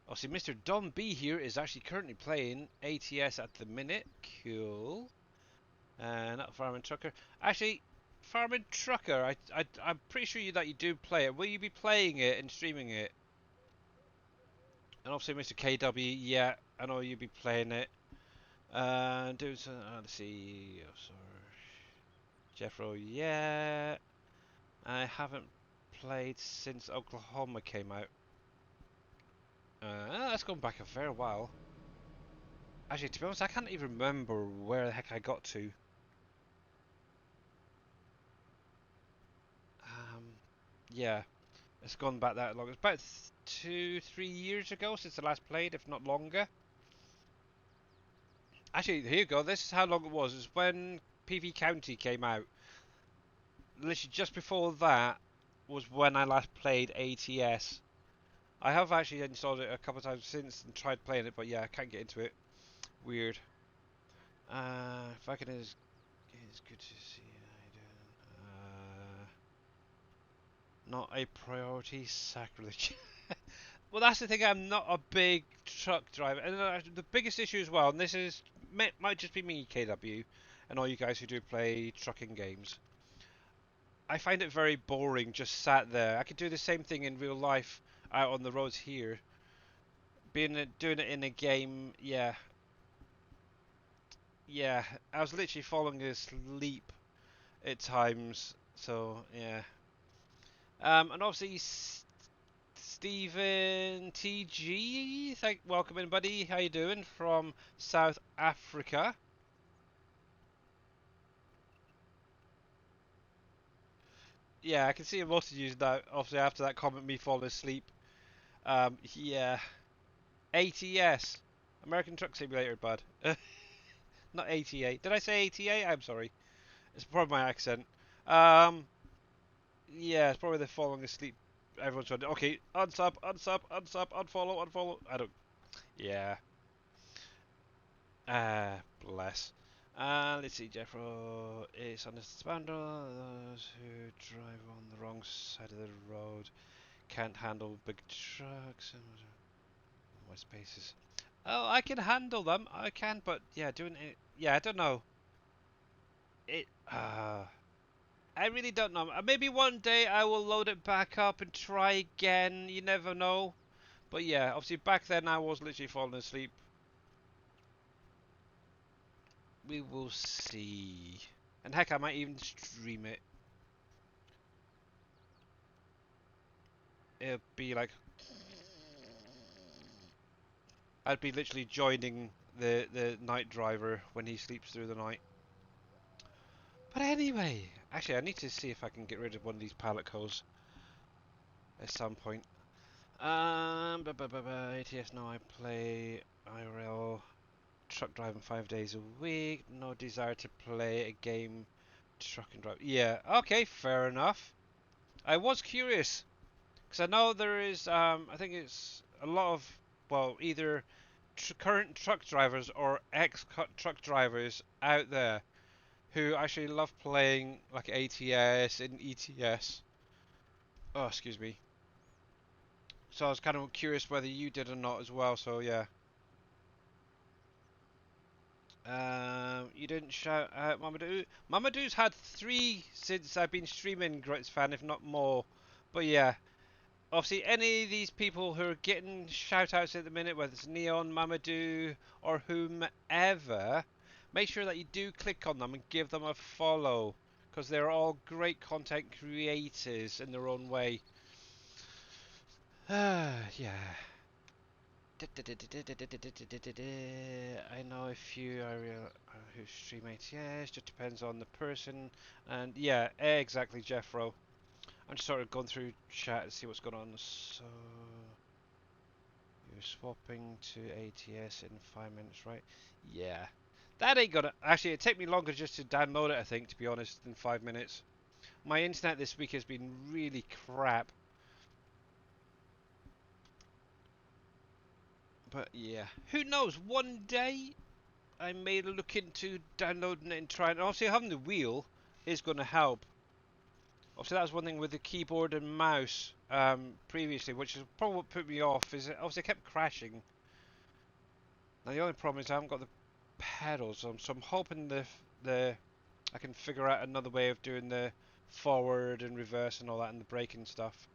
Obviously, Mr. Don B here is actually currently playing ATS at the minute. Cool. Not Farming Trucker. Actually, Farming Trucker, I'm pretty sure that you do play it. Will you be playing it and streaming it? And obviously, Mr. KW, yeah, I know you'll be playing it. Do some, let's see. Oh, sorry. Jeffro, yeah. I haven't played since Oklahoma came out. That's gone back a fair while. Actually, to be honest, I can't even remember where the heck I got to. Um, yeah, it's gone back that long. It's about 2, 3 years ago since I last played, if not longer. Actually, here you go. This is how long it was. It was when PV County came out. Literally just before that was when I last played ATS. I have actually installed it a couple of times since and tried playing it, but yeah, I can't get into it. Weird. If I can, it's good to see you. Not a priority, sacrilege. Well, that's the thing. I'm not a big truck driver, and the biggest issue as well. And this is might just be me, KW, and all you guys who do play trucking games. I find it very boring just sat there. I could do the same thing in real life out on the roads here. Doing it in a game, yeah, yeah. I was literally falling asleep at times. So yeah. And obviously Stephen TG, welcome in, buddy. How you doing from South Africa? Yeah, I can see most of you now. Obviously, after that comment, me falling asleep. Yeah, ATS, American Truck Simulator, bud. Not ATA. Did I say ATA? I'm sorry. It's probably my accent. Um, yeah, it's probably the falling asleep. Everyone's trying to. Okay, unsub, unsub, unsub, unfollow, unfollow. I don't. Yeah. Bless. Let's see, Jeffro. It's understandable those who drive on the wrong side of the road can't handle big trucks and more spaces. Oh, I can handle them. I can, but yeah, doing it. Yeah, I don't know. It. I really don't know. Maybe one day I will load it back up and try again. You never know. But yeah, obviously back then I was literally falling asleep. We will see. And heck, I might even stream it. It'll be like I'd be literally joining the night driver when he sleeps through the night. But anyway, actually I need to see if I can get rid of one of these pallet codes at some point. ATS, no, I play IRL truck driving 5 days a week. No desire to play a game truck and drive. Yeah, okay, fair enough. I was curious because I know there is. I think it's a lot of either current truck drivers or ex-truck drivers out there who actually love playing like ATS and ETS. Oh, excuse me. So I was kind of curious whether you did or not as well. So yeah. You didn't shout out Mamadou. Mamadou's had 3 since I've been streaming, Grits fan, if not more. But yeah, obviously any of these people who are getting shout outs at the minute, whether it's Neon, Mamadou, or whomever, make sure that you do click on them and give them a follow, because they're all great content creators in their own way. Yeah. I know a few who stream ATS, just depends on the person, and yeah, exactly, Jeffro. I'm just sort of going through chat to see what's going on. So you're swapping to ATS in 5 minutes, right? Yeah, that ain't gonna. Actually, it take me longer just to download it, I think, to be honest, than 5 minutes. My internet this week has been really crap. But yeah, who knows? One day I may look into downloading it and trying. Obviously, having the wheel is going to help. Obviously, that was one thing with the keyboard and mouse previously, which is probably what put me off. Is it obviously I kept crashing. Now the only problem is I haven't got the pedals, so I'm hoping the I can figure out another way of doing the forward and reverse and all that and the braking stuff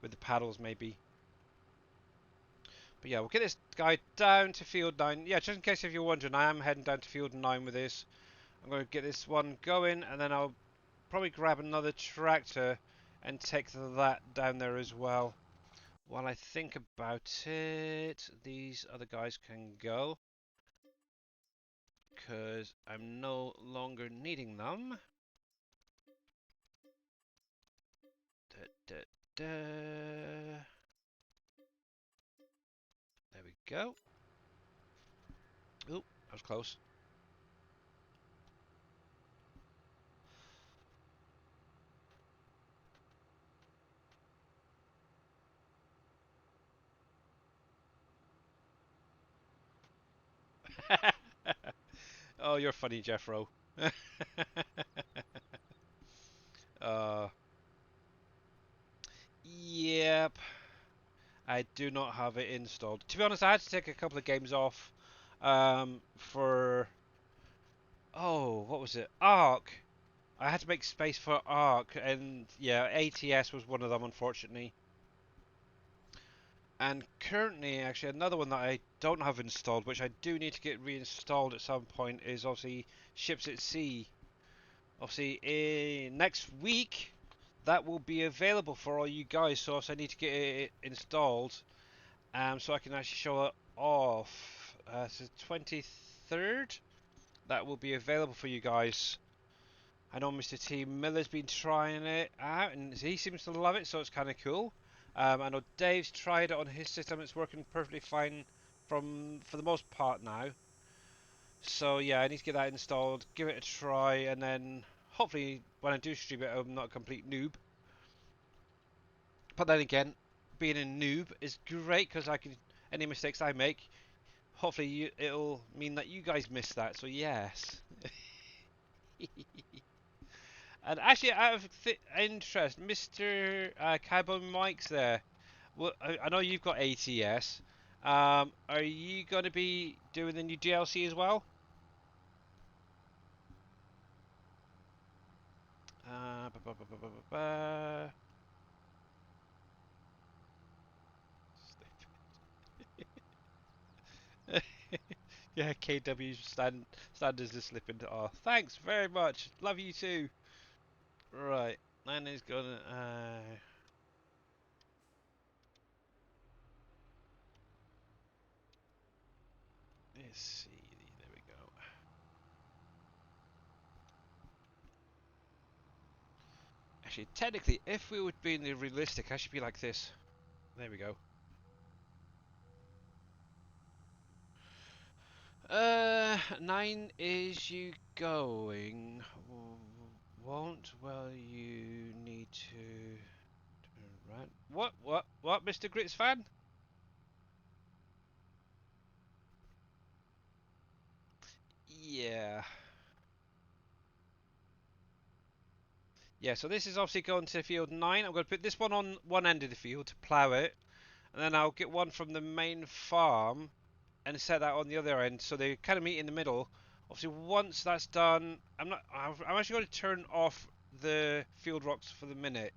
with the paddles maybe. But yeah, we'll get this guy down to field 9. Yeah, just in case if you're wondering, I am heading down to field 9 with this. I'm going to get this one going and then I'll probably grab another tractor and take that down there as well. While I think about it, these other guys can go because I'm no longer needing them. Da, da, da. There we go. Oh, that was close. Oh, you're funny, Jeffro. uh, yep. I do not have it installed. To be honest, I had to take a couple of games off for... Oh, what was it? Ark. I had to make space for Ark, and yeah, ATS was one of them, unfortunately. And currently, actually, another one that I don't have installed, which I do need to get reinstalled at some point, is obviously Ships at Sea. Obviously, next week, that will be available for all you guys, so I need to get it installed, so I can actually show it off. So 23rd, that will be available for you guys. I know Mr. T. Miller's been trying it out, and he seems to love it, so it's kind of cool. I know Dave's tried it on his system; it's working perfectly fine for the most part now. So yeah, I need to get that installed, give it a try, and then hopefully when I do stream it, I'm not a complete noob. But then again, being a noob is great because I can any mistakes I make. Hopefully it'll mean that you guys miss that. So yes. And actually, out of interest, Mr. Cowboy Mike's there. Well, I know you've got ATS. Are you going to be doing the new DLC as well? Ba, ba, ba, ba, ba, ba. Yeah, KW standards is slipping. Oh, thanks very much. Love you too. Right, Nana's gonna. Let's see. There we go. Actually, technically, if we would be in the realistic, I should be like this. There we go. 9 is you going? Won't? Well, you need to turn right. What, Mr. Grits fan? Yeah. Yeah, so this is obviously going to field 9. I'm going to put this one on one end of the field to plough it. And then I'll get one from the main farm and set that on the other end. So they kind of meet in the middle. Obviously, once that's done, I'm actually going to turn off the field rocks for the minute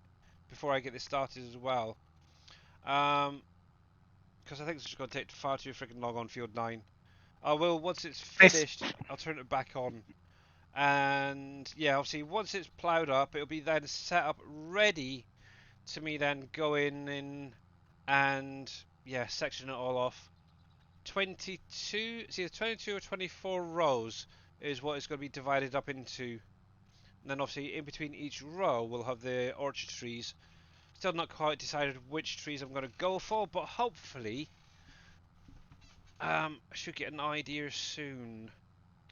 before I get this started as well. Because I think it's just going to take far too freaking long on field 9. I will, once it's finished, I'll turn it back on. And yeah, obviously once it's ploughed up, it'll be then set up ready to me then go in and yeah, section it all off. 22, it's either 22 or 24 rows is what it's going to be divided up into. And then obviously in between each row we'll have the orchard trees. Still not quite decided which trees I'm going to go for, but hopefully I should get an idea soon.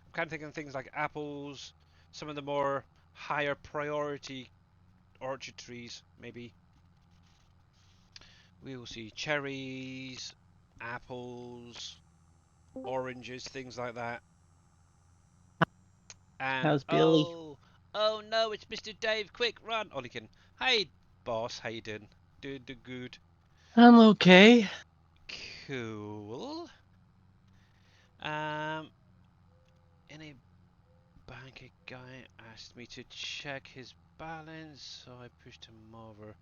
I'm kind of thinking things like apples, some of the more higher priority orchard trees, maybe. We will see cherries, apples, oranges, things like that. And How's Billy? oh no, it's Mr. Dave! Quick, run, Olikin. Hey, boss, how you doing? Do good. I'm okay. Cool. Um, any banker guy asked me to check his balance, so I pushed him over.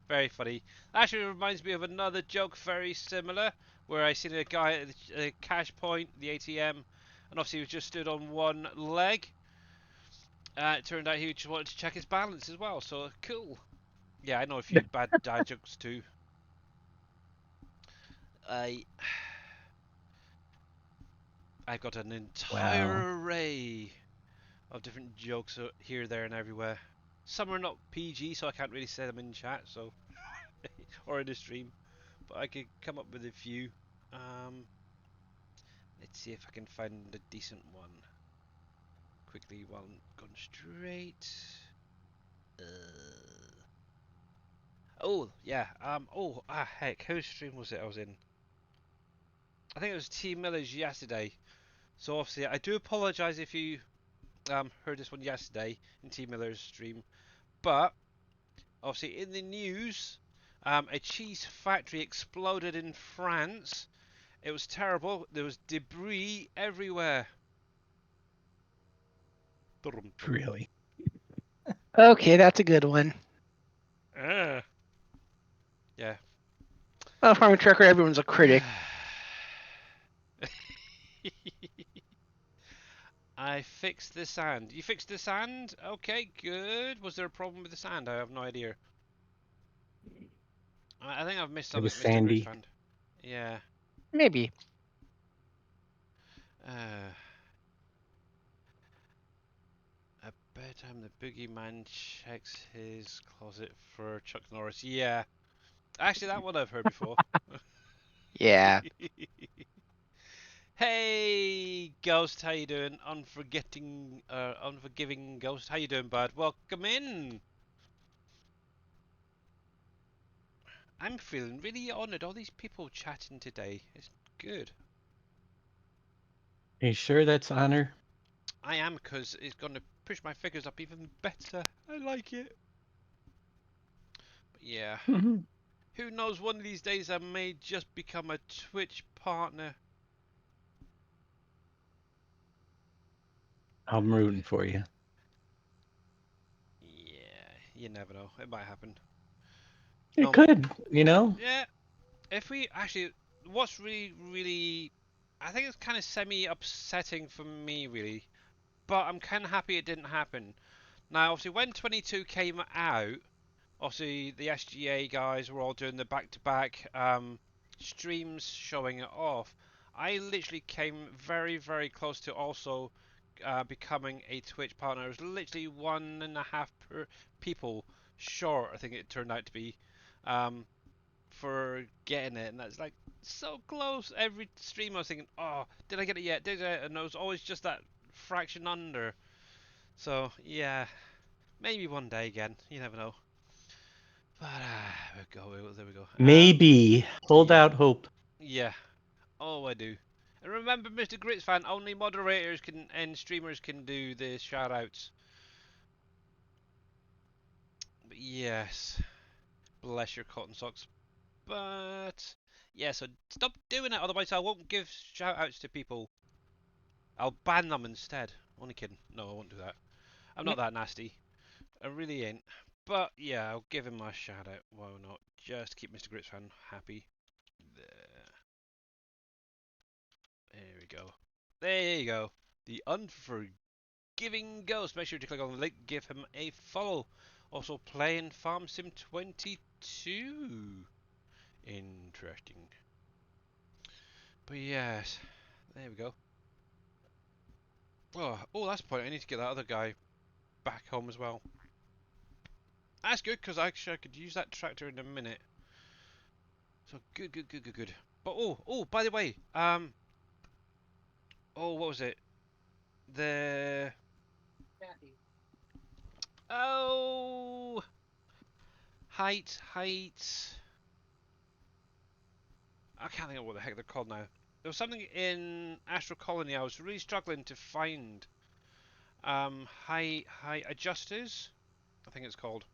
Very funny. Actually, reminds me of another joke very similar, where I seen a guy at the cash point, the ATM, and obviously he was just stood on one leg. It turned out he just wanted to check his balance as well, so cool. Yeah, I know a few bad dad jokes too. I I've got an Wow. entire array of different jokes here, there, and everywhere. Some are not PG, so I can't really say them in chat, so or in the stream. But I could come up with a few. Um, let's see if I can find a decent one quickly while I'm going straight. Oh yeah. Heck, whose stream was it I was in? I think it was T Miller's yesterday. So obviously, I do apologise if you heard this one yesterday in T Miller's stream, but obviously in the news, a cheese factory exploded in France. It was terrible. There was debris everywhere. Dum, dum. Really? Okay, that's a good one. Ah. Yeah. Well, farming trucker, everyone's a critic. I fixed the sand. You fixed the sand? Okay, good. Was there a problem with the sand? I have no idea. I think I've missed It was something, Mr. sandy. Gritzfriend. Yeah. Maybe. Uh, I bet I'm the boogeyman checks his closet for Chuck Norris. Yeah. Actually, that one I've heard before. Yeah. Hey, Ghost, how you doing? Unforgiving Ghost, how you doing, bud? Welcome in. I'm feeling really honoured. All these people chatting today. It's good. Are you sure that's honor? I am, because it's going to push my figures up even better. I like it. But yeah. Who knows, one of these days I may just become a Twitch partner. I'm rooting for you. Yeah, you never know. It might happen. It No, could, you know? yeah. If we actually, what's really, I think it's kind of semi-upsetting for me, really. But I'm kind of happy it didn't happen. Now, obviously, when 22 came out, obviously the SGA guys were all doing the back-to-back streams showing it off. I literally came very close to also becoming a Twitch partner. It was literally 1.5 people short, I think it turned out to be, um, for getting it, and that's like so close. Every stream I was thinking, oh, did I get it yet? Did I? And it was always just that fraction under. So yeah, maybe one day again. You never know. But there we go. Maybe. Hold Yeah, out hope. yeah. Oh, I do. And remember, Mr. Grits fan, only moderators can and streamers can do the shout outs. But yes, bless your cotton socks. But yeah, so stop doing it, otherwise I won't give shout outs to people. I'll ban them instead. Only kidding. No, I won't do that. I'm not that nasty. I really ain't. But yeah, I'll give him my shout out. Why not? Just to keep Mr. Grits fan happy. There. There we go. There you go. The Unforgiving Ghost. Make sure to click on the link, give him a follow. Also playing Farm Sim 22. Interesting. But yes, there we go. Oh, that's the point. I need to get that other guy back home as well. That's good, because actually I could use that tractor in a minute. So good. But by the way, what was it? The oh, height. I can't think of what the heck they're called now. There was something in Astral Colony I was really struggling to find. Height adjusters. I think it's called.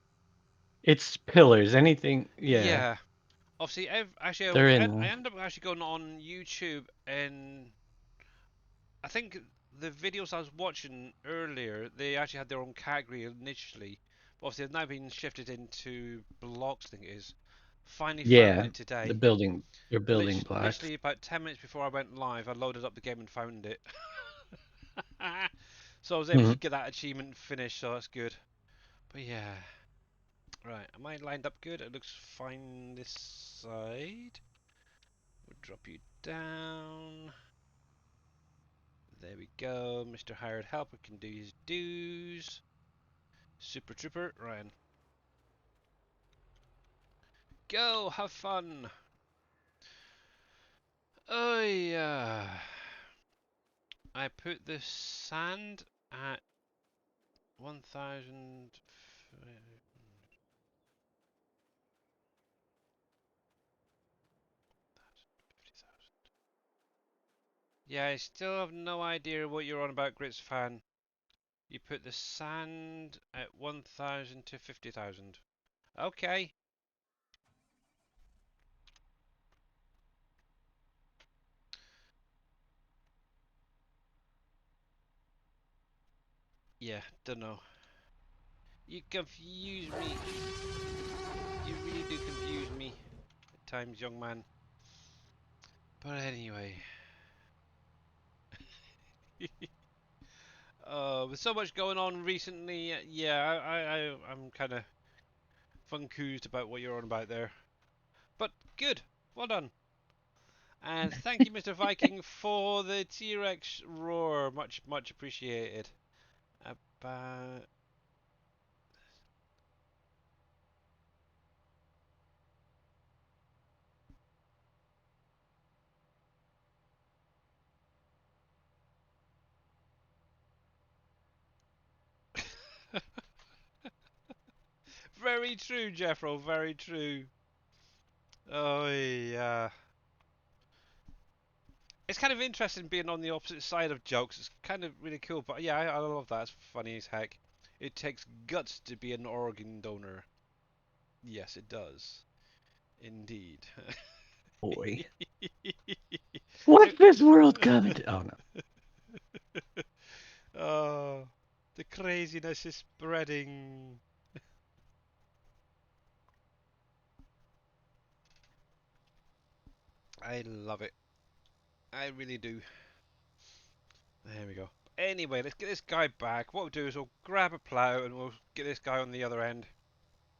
It's pillars. Anything. Yeah. Yeah. Obviously, They're I in. ended up actually going on YouTube, and I think the videos I was watching earlier, they actually had their own category initially. But obviously, they've now been shifted into blocks, I think it is. Finally found Yeah. it The today. building. Your building blocks. Literally about 10 minutes before I went live, I loaded up the game and found it. So I was able Hmm. to get that achievement finished, so that's good. But yeah. Right, am I lined up good? It looks fine this side. We'll drop you down. There we go. Mr. Hired Helper can do his dues. Super Trooper, Ryan. Go, have fun. Oh yeah. I put the sand at 1,000. Yeah, I still have no idea what you're on about, Grits fan. You put the sand at 1,000 to 50,000. Okay. Yeah, don't know. You confuse me. You really do confuse me at times, young man. But anyway. With so much going on recently, yeah, I'm kind of confused about what you're on about there. But good, well done. And thank you, Mr. Viking, for the T-Rex roar. Much appreciated. About very true, Jeffro. Very true. Oh yeah. It's kind of interesting being on the opposite side of jokes. It's kind of really cool. But yeah, I love that. It's funny as heck. It takes guts to be an organ donor. Yes, it does. Indeed. Boy. What's this world coming to? Oh no. Oh, the craziness is spreading. I love it. I really do. There we go. Anyway, let's get this guy back. What we'll do is we'll grab a plow and we'll get this guy on the other end.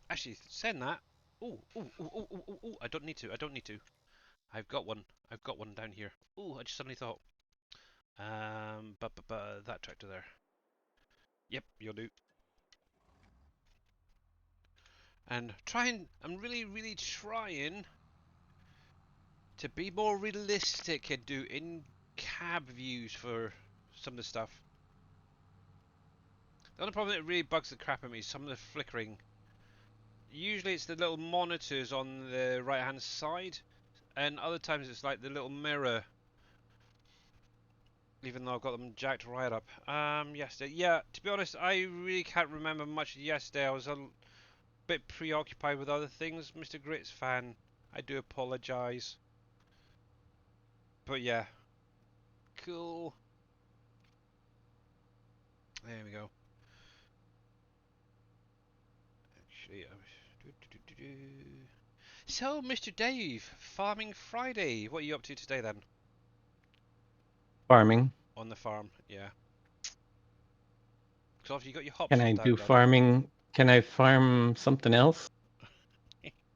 Actually, send that. Ooh, ooh, ooh, ooh, ooh, ooh, ooh. I don't need to. I don't need to. I've got one. I've got one down here. Ooh, I just suddenly thought. But that tractor there. Yep, you'll do. And trying. I'm really trying to be more realistic and do in-cab views for some of the stuff. The only problem that really bugs the crap out of me is some of the flickering. Usually it's the little monitors on the right hand side, and other times it's like the little mirror, even though I've got them jacked right up. Yesterday, yeah, to be honest, I really can't remember much yesterday. I was a bit preoccupied with other things, Mr. Grits fan. I do apologise. But yeah, cool. There we go. Actually, I was. So, Mr. Dave, Farming Friday. What are you up to today then? Farming. On the farm, yeah. Because obviously you got your hops Can and I that do done. farming? Can I farm something else?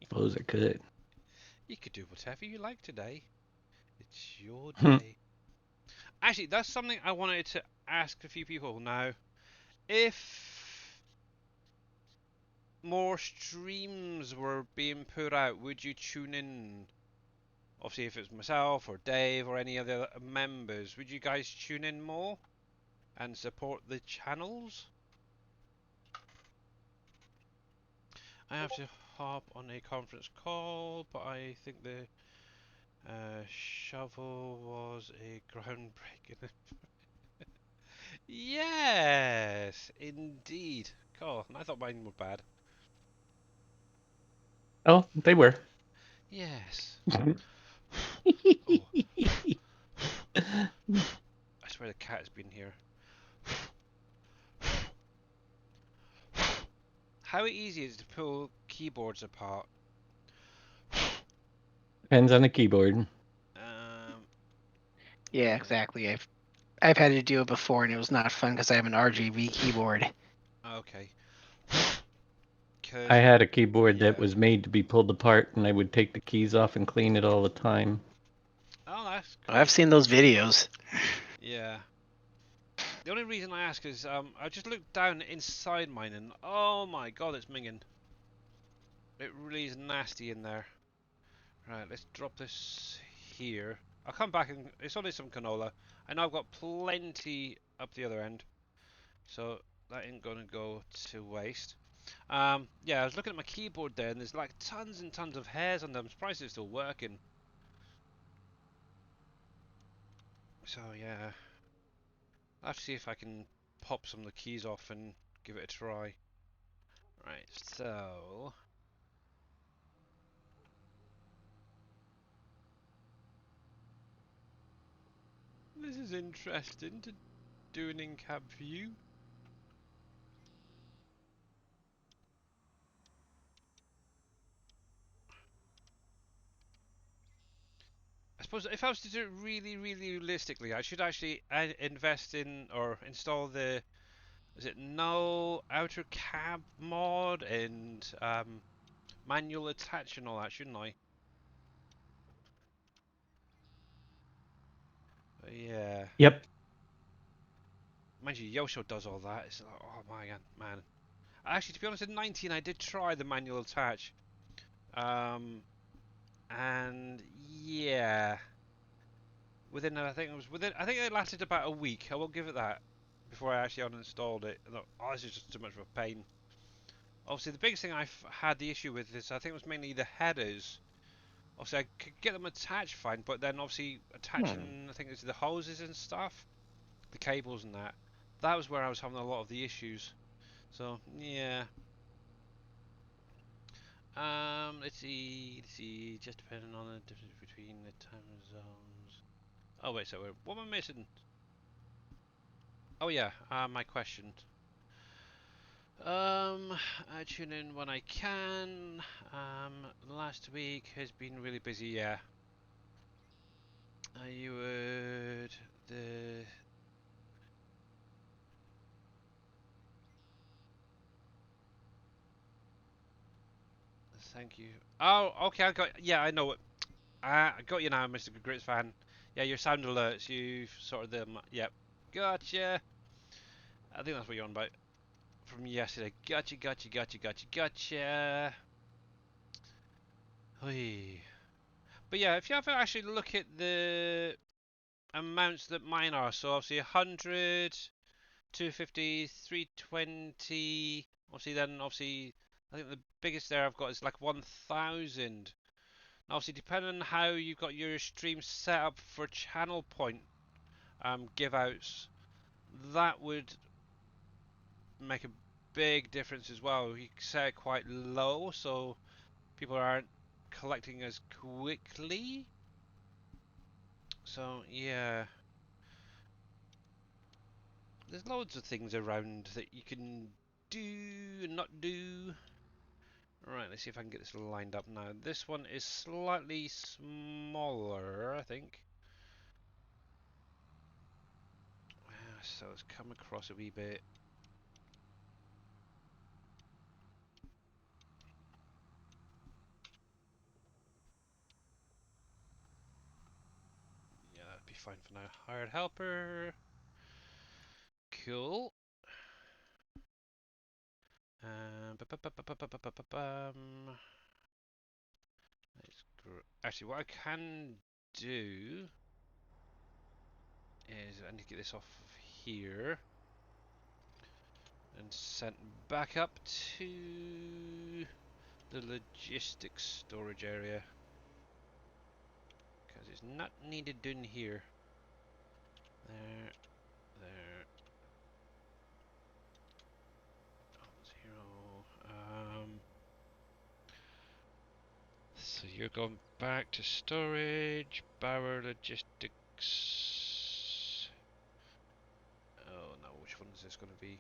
Suppose I could. You could do whatever you like today. It's your Hmm. day. Actually, that's something I wanted to ask a few people now. If more streams were being put out, would you tune in? Obviously, if it's myself or Dave or any other members, would you guys tune in more and support the channels? I have to hop on a conference call, but I think the shovel was a groundbreaking. Yes, indeed. Cool. And I thought mine were bad. Oh, they were. Yes. I Oh, I swear the cat's been here. How easy is it to pull keyboards apart? Depends on the keyboard. Yeah, exactly. I've had to do it before, and it was not fun because I have an RGB keyboard. Okay. I Cause had a keyboard that yeah. was made to be pulled apart, and I would take the keys off and clean it all the time. Oh, that's I've cool. seen those videos. Yeah. The only reason I ask is I just looked down inside mine and oh my god, it's minging. It really is nasty in there. Right, let's drop this here. I'll come back and it's only some canola. I know I've got plenty up the other end, so that ain't gonna go to waste. Yeah, I was looking at my keyboard there, and there's like tons and tons of hairs on them. I'm surprised it's still working. So yeah, I'll have to see if I can pop some of the keys off and give it a try. Right, so this is interesting to do an in-cab view. I suppose if I was to do it really, really realistically, I should actually invest in or install the, is it no outer cab mod and manual attach and all that, shouldn't I? But yeah. Yep. Mind you, Yosho does all that. It's like, oh my god, man. Actually, to be honest, in 19 I did try the manual attach. And yeah. Within, I think it was within, I think it lasted about a week. I will give it that. Before I actually uninstalled it. I thought, oh, this is just too much of a pain. Obviously, the biggest thing I've had the issue with is I think it was mainly the headers. Obviously, I could get them attached fine, but then obviously attaching, I think it's the hoses and stuff, the cables and that. That was where I was having a lot of the issues. So yeah. Let's see. Just depending on the difference between the time zones. Oh wait, so what am I missing? Oh yeah, my question. I tune in when I can. Last week has been really busy. Yeah, you would the. Thank you. Oh, okay. I got. Yeah, I know it. I got you now, Mr. Grits fan. Yeah, your sound alerts. You've sorted them. Yep. Gotcha. I think that's what you're on about from yesterday. Gotcha. Oy. But yeah, if you ever actually look at the amounts that mine are, so obviously 100, 250, 320. Obviously, then obviously, I think the biggest there I've got is like 1,000. Obviously, depending on how you've got your stream set up for channel point give outs, that would make a big difference as well. You set it quite low so people aren't collecting as quickly. So yeah, there's loads of things around that you can do and not do. Right, let's see if I can get this lined up now. This one is slightly smaller, I think. So it's come across a wee bit. Yeah, that'd be fine for now. Hired helper. Cool. Actually, what I can do is I need to get this off of here and sent back up to the logistics storage area because it's not needed down here. There. Oh, you're going back to storage, Bauer Logistics. Oh no, which one is this going to be?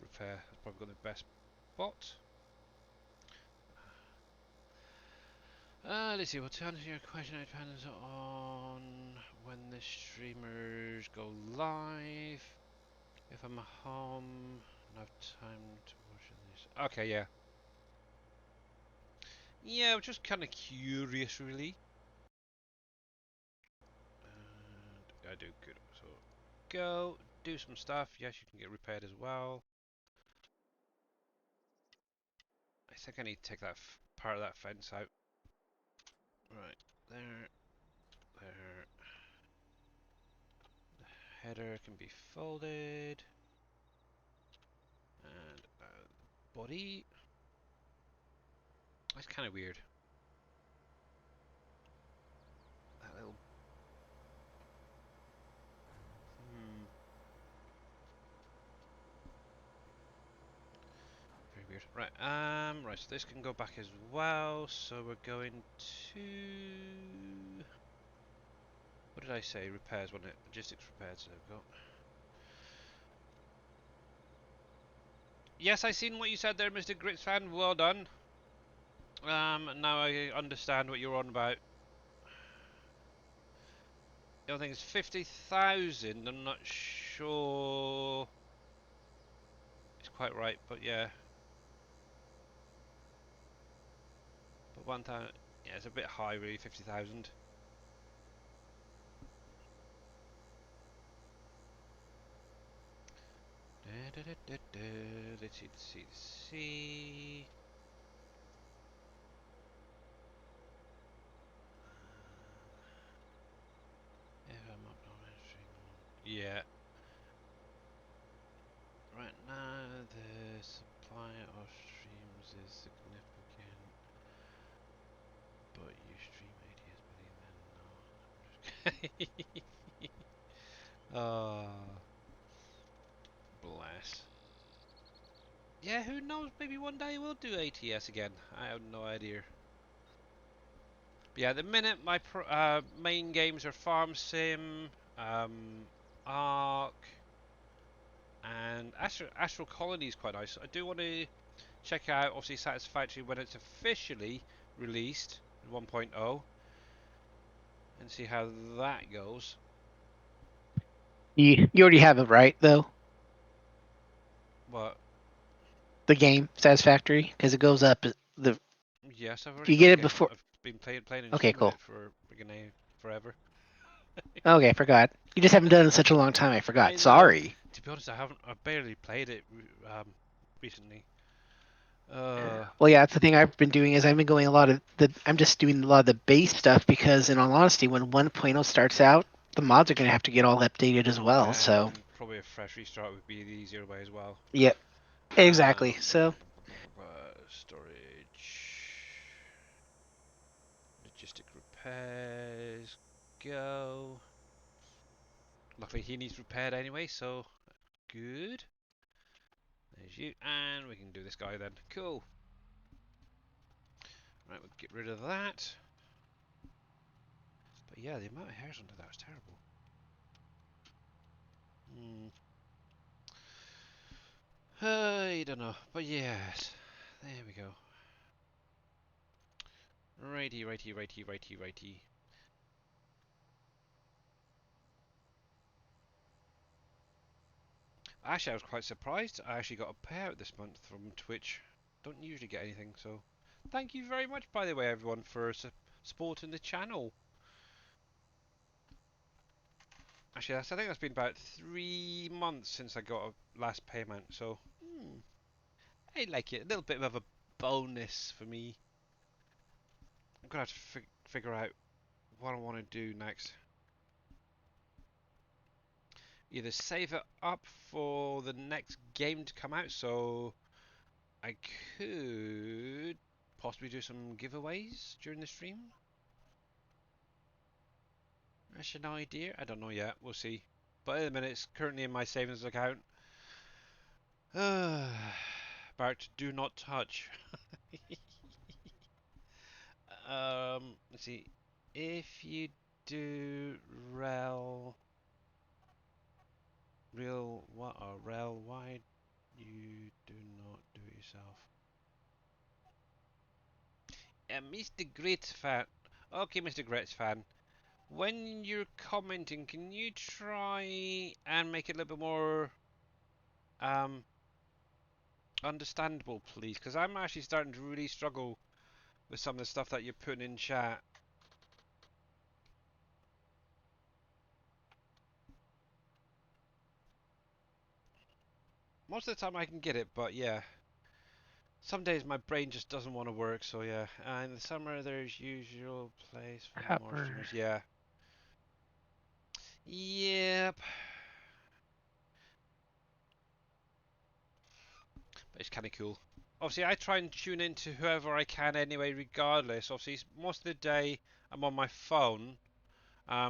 Repair, that's probably got the best spot. Let's see, well, to answer your question, it depends on when the streamers go live. If I'm home, I have time to watch this. Okay, yeah. Yeah, I'm just kind of curious, really. And I do good. So, go, do some stuff. Yes, you can get repaired as well. I think I need to take that part of that fence out. Right, there, there. The header can be folded. And body. That's kind of weird. That little. Very weird. Right. Right. So this can go back as well. So we're going to. What did I say? Repairs, wasn't it? Logistics repairs. There we go. Yes, I seen what you said there, Mr. Grits fan. Well done. Now I understand what you're on about. The other thing is 50,000. I'm not sure it's quite right, but yeah. But 1,000, yeah, it's a bit high, really. 50,000. Let's see. If I'm up on my stream. Yeah. Right now, the supply of streams is significant, but you stream ATS buddy, then no. Oh, bless. Yeah, who knows? Maybe one day we'll do ATS again. I have no idea. But yeah, at the minute my main games are Farm Sim, Ark, and Astral Colony is quite nice. I do want to check out, obviously, Satisfactory when it's officially released 1.0 and see how that goes. You already have it right though. But The game Satisfactory because it goes up the. yes, I've already You got get the it game. before. I've been playing and Okay, streaming cool. it for forever. Okay, I forgot. You just haven't done it in such a long time. I I forgot. know. Sorry. To be honest, I've barely played it recently. Well, yeah, that's the thing I've been doing is I've been going a lot of the. I'm just doing a lot of the base stuff because, in all honesty, when 1.0 starts out, the mods are going to have to get all updated as well. So. And probably a fresh restart would be the easier way as well. Yep. Exactly. So. Storage. Logistic repairs. Go. Luckily he needs repaired anyway, so good. There's you. And we can do this guy then. Cool. Right, we'll get rid of that. But yeah, the amount of hairs under that was terrible. I don't know. But yes. There we go. Righty, righty, righty, righty, righty. Actually, I was quite surprised. I actually got a payout this month from Twitch. Don't usually get anything, so thank you very much, by the way, everyone, for supporting the channel. Actually, I think that's been about 3 months since I got a last payment, so I like it. A little bit of a bonus for me. I'm gonna have to figure out what I want to do next. Either save it up for the next game to come out, so I could possibly do some giveaways during the stream. That's an idea. I don't know yet. We'll see. But at the minute, it's currently in my savings account. But Bart, do not touch. Let's see. If you do rel, why you do not do it yourself? Mr. Great Fan. Okay, Mr. Great Fan. When you're commenting, can you try and make it a little bit more um understandable, please? Because I'm actually starting to really struggle with some of the stuff that you're putting in chat. Most of the time I can get it, but yeah. Some days my brain just doesn't want to work, so yeah. In the summer there's usual place for more Copper. streamers, yeah. Yep. But it's kind of cool. Obviously, I try and tune into whoever I can anyway, regardless. Obviously, most of the day I'm on my phone,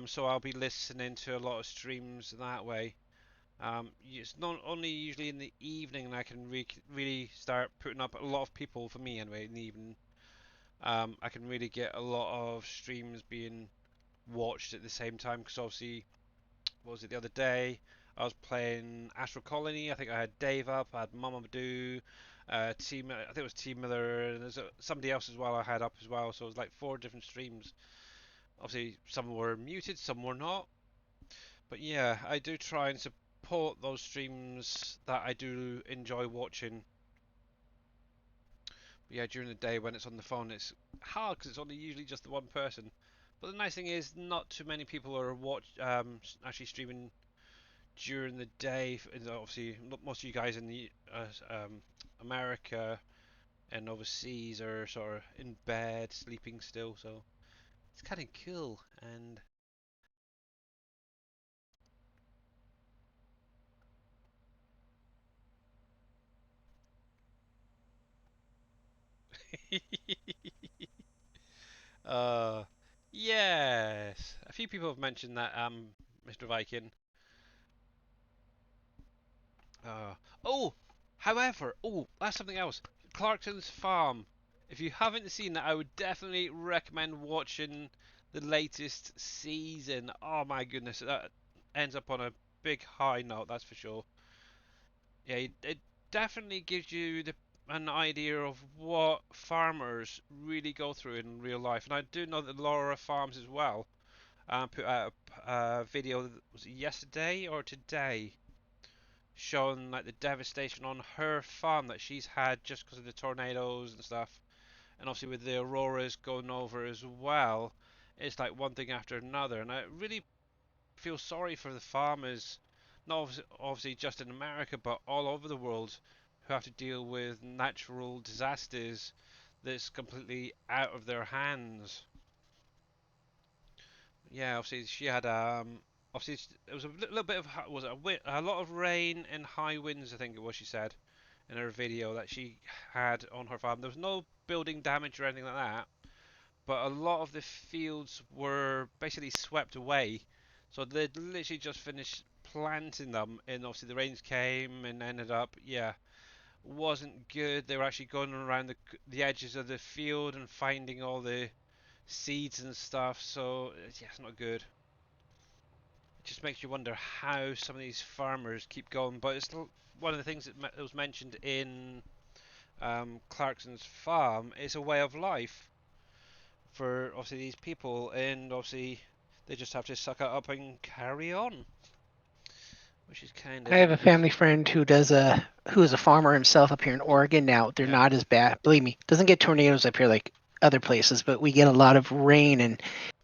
so I'll be listening to a lot of streams that way. It's not only usually in the evening that I can really start putting up a lot of people, for me anyway, in the evening. I can really get a lot of streams being watched at the same time, because obviously, what was it the other day? I was playing Astral Colony. I think I had Dave up. I had Mama Do, I think it was T Miller, and there's somebody else as well I had up as well. So it was like 4 different streams. Obviously, some were muted, some were not. But yeah, I do try and support those streams that I do enjoy watching. But yeah, during the day when it's on the phone, it's hard because it's only usually just the one person. But the nice thing is, not too many people are actually streaming during the day. Obviously, most of you guys in the America and overseas are sort of in bed, sleeping still. So it's kind of cool. And uh, yes, a few people have mentioned that, Mr. Viking. Uh, oh, however, that's something else. Clarkson's Farm. If you haven't seen that, I would definitely recommend watching the latest season. Oh my goodness, that ends up on a big high note, that's for sure. Yeah, it definitely gives you an idea of what farmers really go through in real life. And I do know that Laura Farms as well put out a video, was it yesterday or today? Showing like the devastation on her farm that she's had just because of the tornadoes and stuff, and obviously with the auroras going over as well, it's like one thing after another, and I really feel sorry for the farmers, not obviously just in America, but all over the world, who have to deal with natural disasters that's completely out of their hands. Yeah, obviously she had obviously it was a little bit of was it a lot of rain and high winds, I think it was, she said in her video that she had on her farm. There was no building damage or anything like that, but a lot of the fields were basically swept away. So they'd literally just finished planting them, and obviously the rains came and ended up, yeah, wasn't good. They were actually going around the edges of the field and finding all the seeds and stuff. So yeah, it's not good. It just makes you wonder how some of these farmers keep going. But it's one of the things that was mentioned in Clarkson's farm is a way of life for obviously these people, and obviously they just have to suck it up and carry on, which is kind I of have a family friend who is a farmer himself up here in Oregon. Now they're yeah, not as bad. Believe me, doesn't get tornadoes up here like other places, but we get a lot of rain, and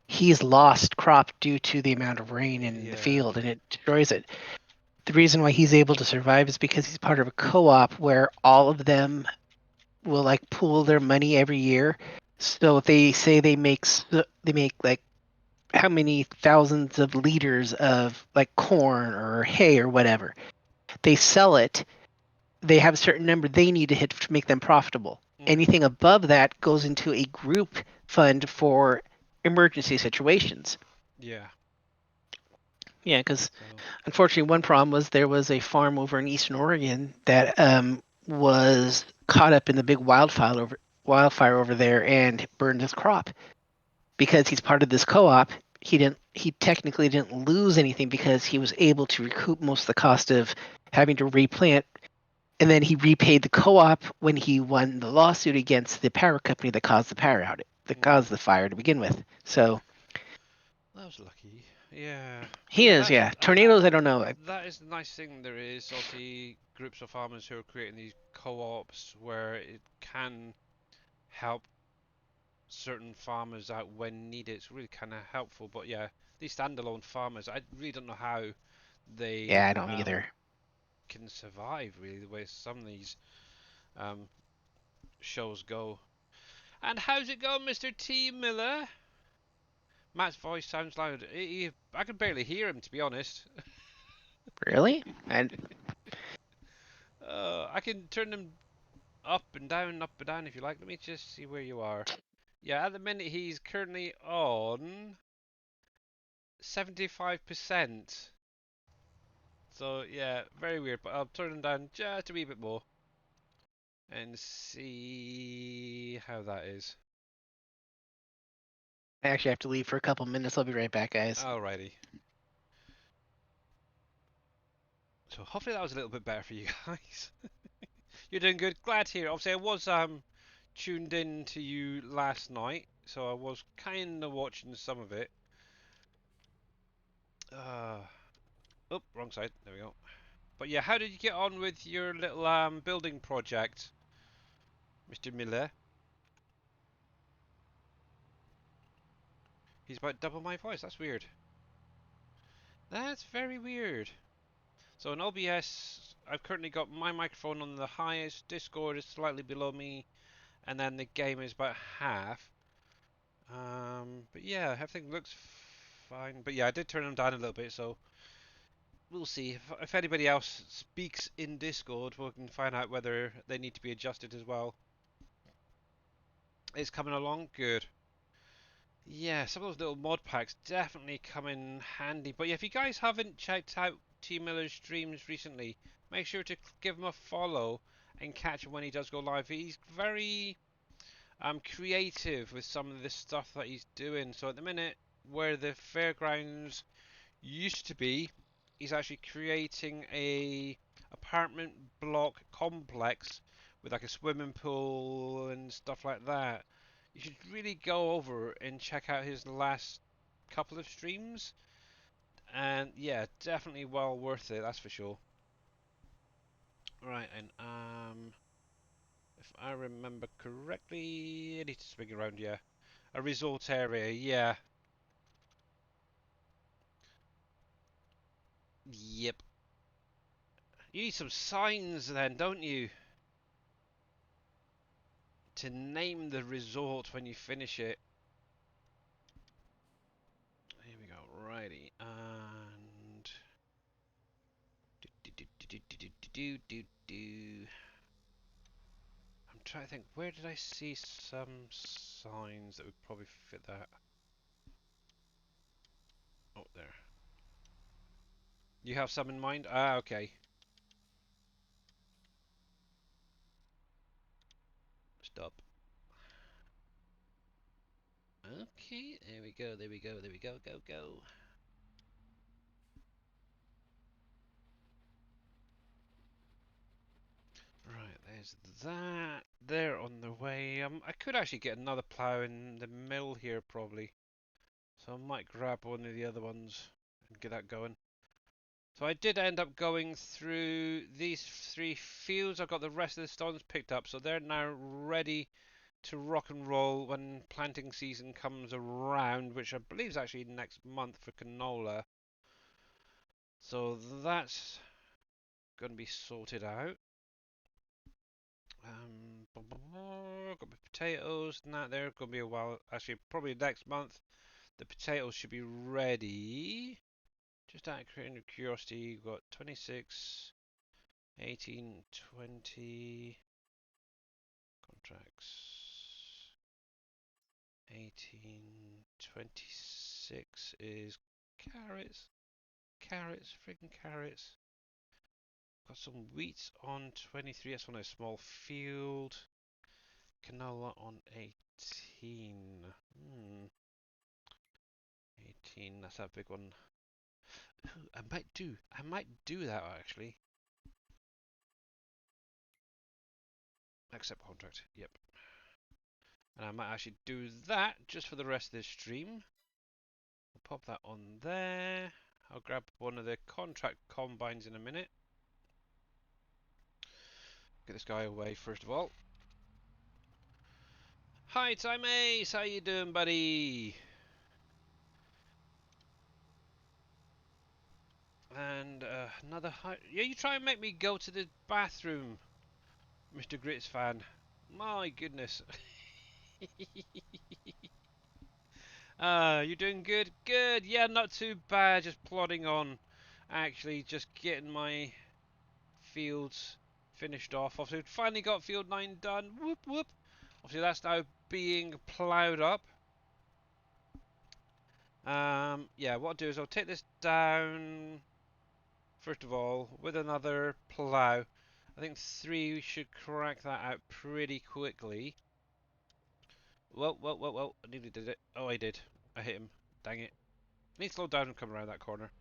he's lost crop due to the amount of rain in the yeah, field, and it destroys it. The reason why he's able to survive is because he's part of a co-op where all of them will like pool their money every year. So if they say they make like how many thousands of liters of like corn or hay or whatever. They sell it. They have a certain number they need to hit to make them profitable. mm, Anything above that goes into a group fund for emergency situations. yeah. Yeah, because So unfortunately, one problem was there was a farm over in Eastern Oregon that was caught up in the big wildfire over there and burned his crop. Because he's part of this co-op, he technically didn't lose anything because he was able to recoup most of the cost of having to replant, and then he repaid the co-op when he won the lawsuit against the power company that caused the power outage, that caused the fire to begin with. So That was lucky. Yeah. But he yeah, is, that yeah. and that Tornadoes, I don't know. that is the nice thing. There is obviously groups of farmers who are creating these co-ops where it can help certain farmers out when needed. It's really kind of helpful. But yeah, these standalone farmers, I really don't know how they Yeah, I don't either. can survive really the way some of these um, shows go. And how's it going, Mr. T. Miller? Matt's voice sounds loud. I can barely hear him, to be honest. Really? And I can turn them up and down if you like. Let me just see where you are. Yeah, at the minute he's currently on 75%. So yeah, very weird. But I'll turn him down just a wee bit more and see how that is. I actually have to leave for a couple minutes. I'll be right back, guys. Alrighty. So hopefully that was a little bit better for you guys. You're doing good. Glad to hear. Obviously, I was tuned in to you last night, so I was kind of watching some of it. Uh, oh, wrong side. There we go. But yeah, how did you get on with your little building project, Mr. Miller? He's about double my voice. That's weird. That's very weird. So in OBS, I've currently got my microphone on the highest, Discord is slightly below me, and then the game is about half. But yeah, everything looks fine. But yeah, I did turn them down a little bit, so we'll see. If anybody else speaks in Discord, we can find out whether they need to be adjusted as well. It's coming along good. Yeah, some of those little mod packs definitely come in handy. But yeah, if you guys haven't checked out T Miller's streams recently, make sure to give him a follow and catch him when he does go live. He's very creative with some of the stuff that he's doing. So at the minute, where the fairgrounds used to be, he's actually creating a apartment block complex with like a swimming pool and stuff like that. You should really go over and check out his last couple of streams. And yeah, definitely well worth it, that's for sure. Right, and if I remember correctly, I need to swing around, yeah. A resort area, yeah. Yep. You need some signs then, don't you? To name the resort when you finish it. Here we go, righty. And I'm trying to think, where did I see some signs that would probably fit that? Oh, there. You have some in mind? Ah, okay. Stop. Okay, there we go, there we go, there we go, go, go. Right, there's that. They're on the way. I could actually get another plough in the middle here, probably. So I might grab one of the other ones and get that going. So I did end up going through these 3 fields. I've got the rest of the stones picked up, so they're now ready to rock and roll when planting season comes around, which I believe is actually next month for canola. So that's going to be sorted out. Got my potatoes and that there. Going to be a while. Actually, probably next month. The potatoes should be ready. Just out of curiosity, got 26, 18, 20 contracts. 18, 26 is carrots. Carrots, freaking carrots. Got some wheat on 23. That's on a small field. Canola on 18. 18. That's a big one. Ooh, I might do that actually. Accept contract. Yep. And I might actually do that just for the rest of this stream. I'll pop that on there. I'll grab one of the contract combines in a minute. Get this guy away first of all. Hi, Time Ace. How you doing, buddy? And another hi. Yeah, you try and make me go to the bathroom, Mr. Grits fan. My goodness. You're doing good? Good. Yeah, not too bad. Just plodding on. Actually, just getting my fields finished off. Obviously, finally got field 9 done. Whoop whoop. Obviously, that's now being ploughed up. Yeah, what I'll do is I'll take this down first of all with another plough. I think 3 should crack that out pretty quickly. Whoa. I nearly did it. Oh, I did. I hit him. Dang it. Need to slow down and come around that corner.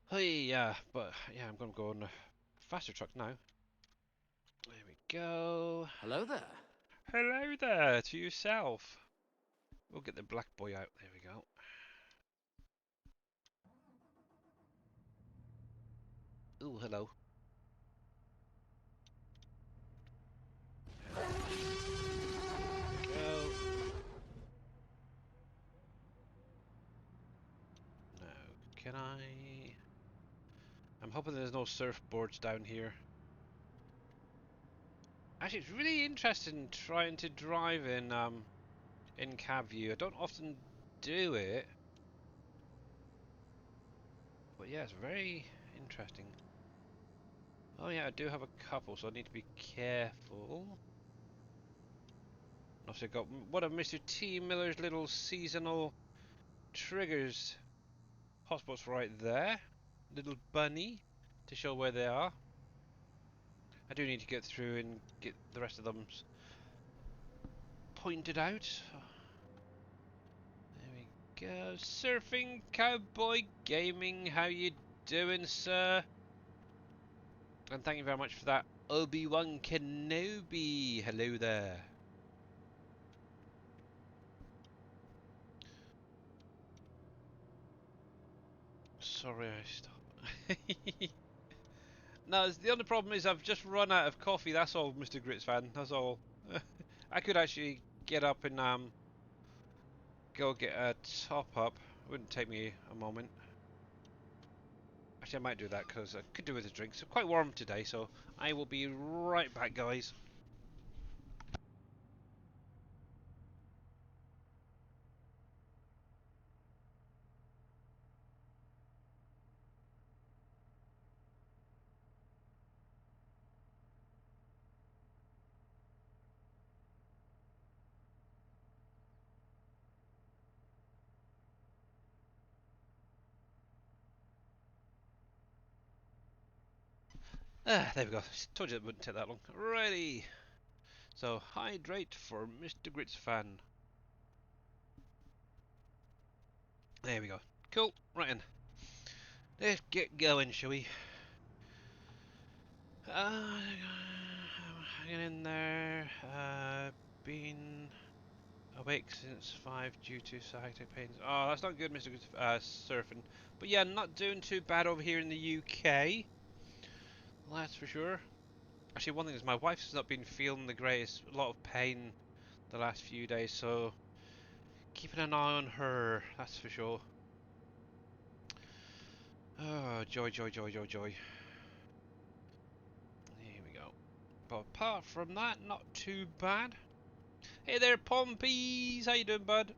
Hey, yeah, but yeah, I'm going to go on a faster truck now. There we go. Hello there. Hello there to yourself. We'll get the black boy out. There we go. Ooh, hello. Go. Now, can I... I'm hoping there's no surfboards down here. Actually, it's really interesting trying to drive in cab view. I don't often do it, but yeah, it's very interesting. Oh yeah, I do have a couple, so I need to be careful. Also got one of Mr. T. Miller's little seasonal triggers hotspots right there. Little bunny to show where they are. I do need to get through and get the rest of them pointed out. There we go. Surfing Cowboy Gaming, how you doing, sir? And thank you very much for that, Obi-Wan Kenobi. Hello there. Sorry I stopped. No, the only problem is I've just run out of coffee, that's all, Mr. Grits fan, that's all. I could actually get up and go get a top up. It wouldn't take me a moment. Actually, I might do that because I could do with a drink. It's quite warm today, so I will be right back, guys. There we go. Told you it wouldn't take that long. Ready. So, hydrate for Mr. Grits fan. There we go. Cool. Right in. Let's get going, shall we? Hanging in there. Been awake since 5 due to sciatic pains. Oh, that's not good, Mr. Surfing. But yeah, not doing too bad over here in the UK. That's for sure. Actually, one thing is my wife's not been feeling the greatest. A lot of pain the last few days, so keeping an eye on her. That's for sure. Oh, joy. There we go. But apart from that, not too bad. Hey there, Pompies! How you doing, bud?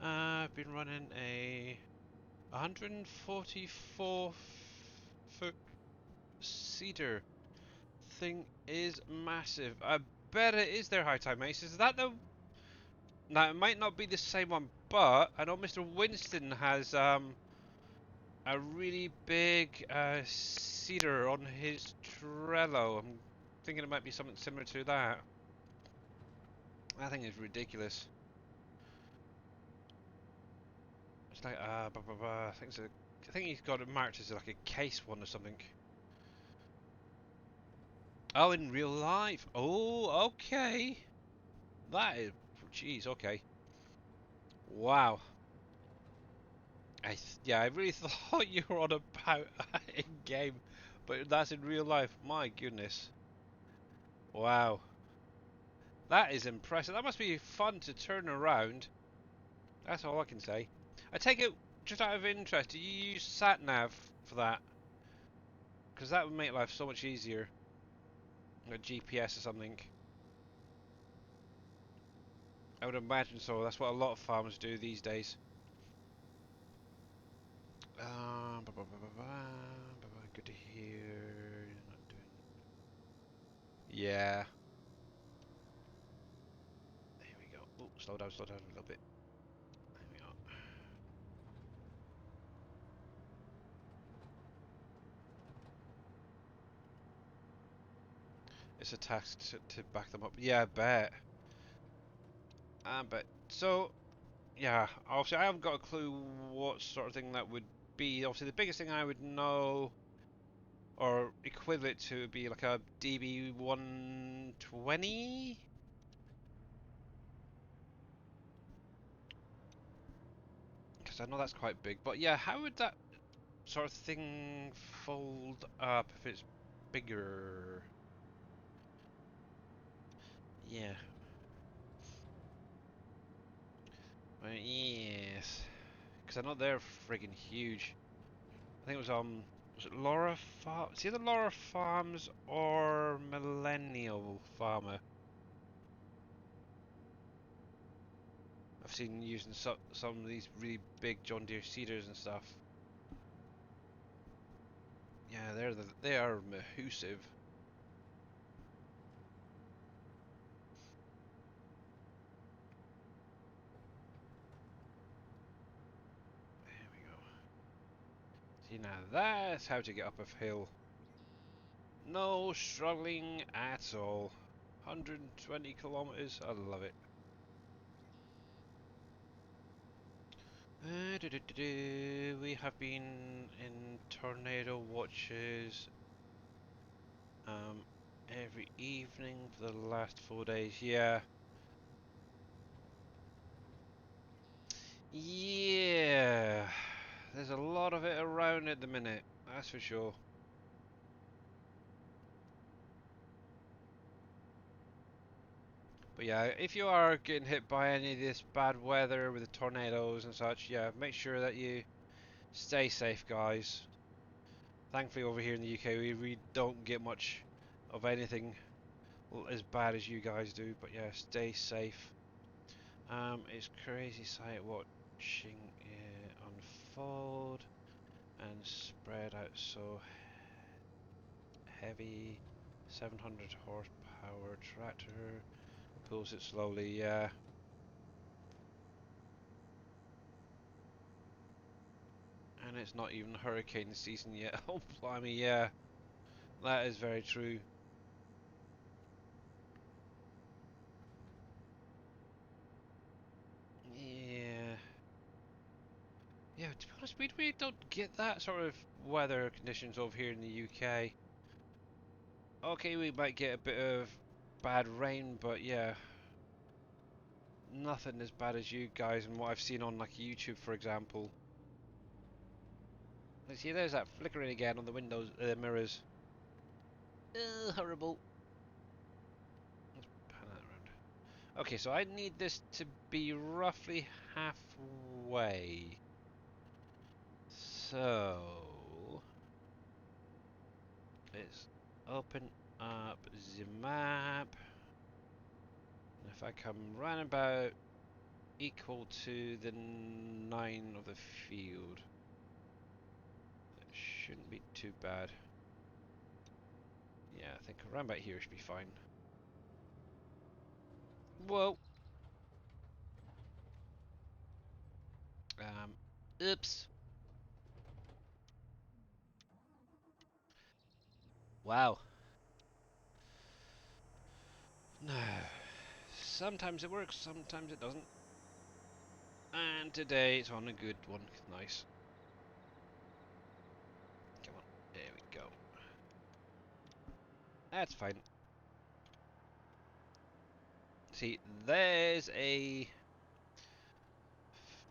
I've been running a 144 foot cedar. Thing is massive. I bet it is their high time ace. Is that the... Now, it might not be the same one, but I know Mr. Winston has a really big cedar on his Trello. I'm thinking it might be something similar to that. That thing is ridiculous. It's like I think he's got it marked as like a case one or something. Oh, in real life. Oh, okay. That is, jeez, okay. Wow. Yeah, I really thought you were on about in game, but that's in real life. My goodness. Wow. That is impressive. That must be fun to turn around. That's all I can say. I take it, just out of interest, do you use sat nav for that? Because that would make life so much easier. Like GPS or something. I would imagine so. That's what a lot of farmers do these days. Good to hear. You're not doing. Yeah. There we go. Oh, slow down a little bit. There we go. It's a task to back them up. Yeah, I bet. I bet. So, yeah, obviously I haven't got a clue what sort of thing that would be. Obviously, the biggest thing I would know or equivalent to would be like a DB 120. Because I know that's quite big. But yeah, how would that sort of thing fold up if it's bigger? Yeah. Well, yes. Because I know they're friggin' huge. I think it was it Laura Farm? It's either Laura Farms or Millennial Farmer. I've seen using some of these really big John Deere seeders and stuff. Yeah, they are massive. There we go. See, now that's how to get up a hill. No struggling at all. 120 kilometers. I love it. We have been in tornado watches every evening for the last 4 days. Yeah. Yeah. There's a lot of it around at the minute. That's for sure. But yeah, if you are getting hit by any of this bad weather with the tornadoes and such, yeah, make sure that you stay safe, guys. Thankfully, over here in the UK, we don't get much of anything as bad as you guys do. But yeah, stay safe. It's crazy sight watching it unfold and spread out so heavy. 700 horsepower tractor pulls it slowly. Yeah. And it's not even hurricane season yet. Oh, blimey, yeah. That is very true. Yeah. Yeah, to be honest, we really don't get that sort of weather conditions over here in the UK. Okay, we might get a bit of bad rain, but yeah. Nothing as bad as you guys and what I've seen on like YouTube, for example. Let's see, there's that flickering again on the windows, mirrors. Horrible. Let's pan that around. Okay, so I need this to be roughly halfway. So let's open up the map. And if I come round about equal to the 9 of the field, that shouldn't be too bad. Yeah, I think around about here should be fine. Whoa. Oops. Wow. No. Sometimes it works, sometimes it doesn't. And today it's on a good one. Nice. Come on. There we go. That's fine. See, there's a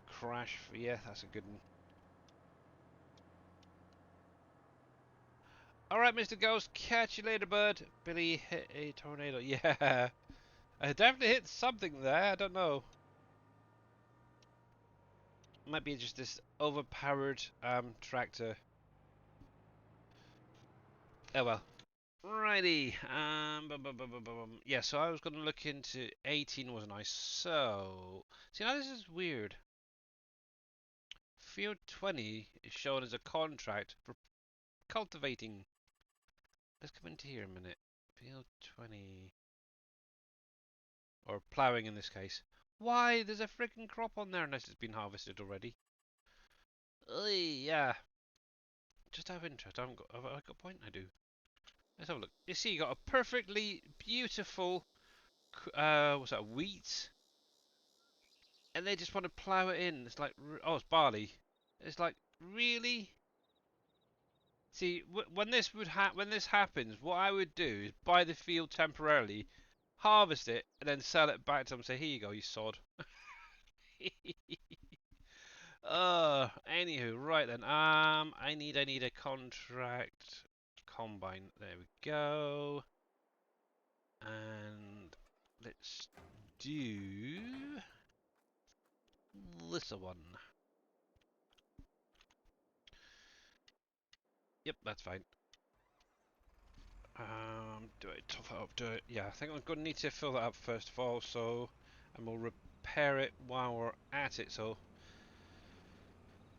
crash. Yeah, that's a good one. Alright, Mr. Ghost. Catch you later, bud. Billy hit a tornado. Yeah. I definitely hit something there. I don't know. Might be just this overpowered tractor. Oh well. Righty. Yeah, so I was going to look into 18 was nice. So, see now this is weird. Field 20 is shown as a contract for cultivating. Let's come into here a minute. Field 20. Or ploughing in this case. Why? There's a freaking crop on there unless it's been harvested already. Yeah. Just out of interest, have I got a point? I do. Let's have a look. You see, you got a perfectly beautiful, what's that, wheat? And they just want to plough it in. It's like, oh, it's barley. It's like, really? See, when when this happens, what I would do is buy the field temporarily, harvest it, and then sell it back to them and say, here you go, you sod. Anywho, right then. I need a contract combine. There we go. And let's do this one. Yep, that's fine. Do it, top it up, do it. Yeah, I think I'm going to need to fill that up first of all, so, and we'll repair it while we're at it, so,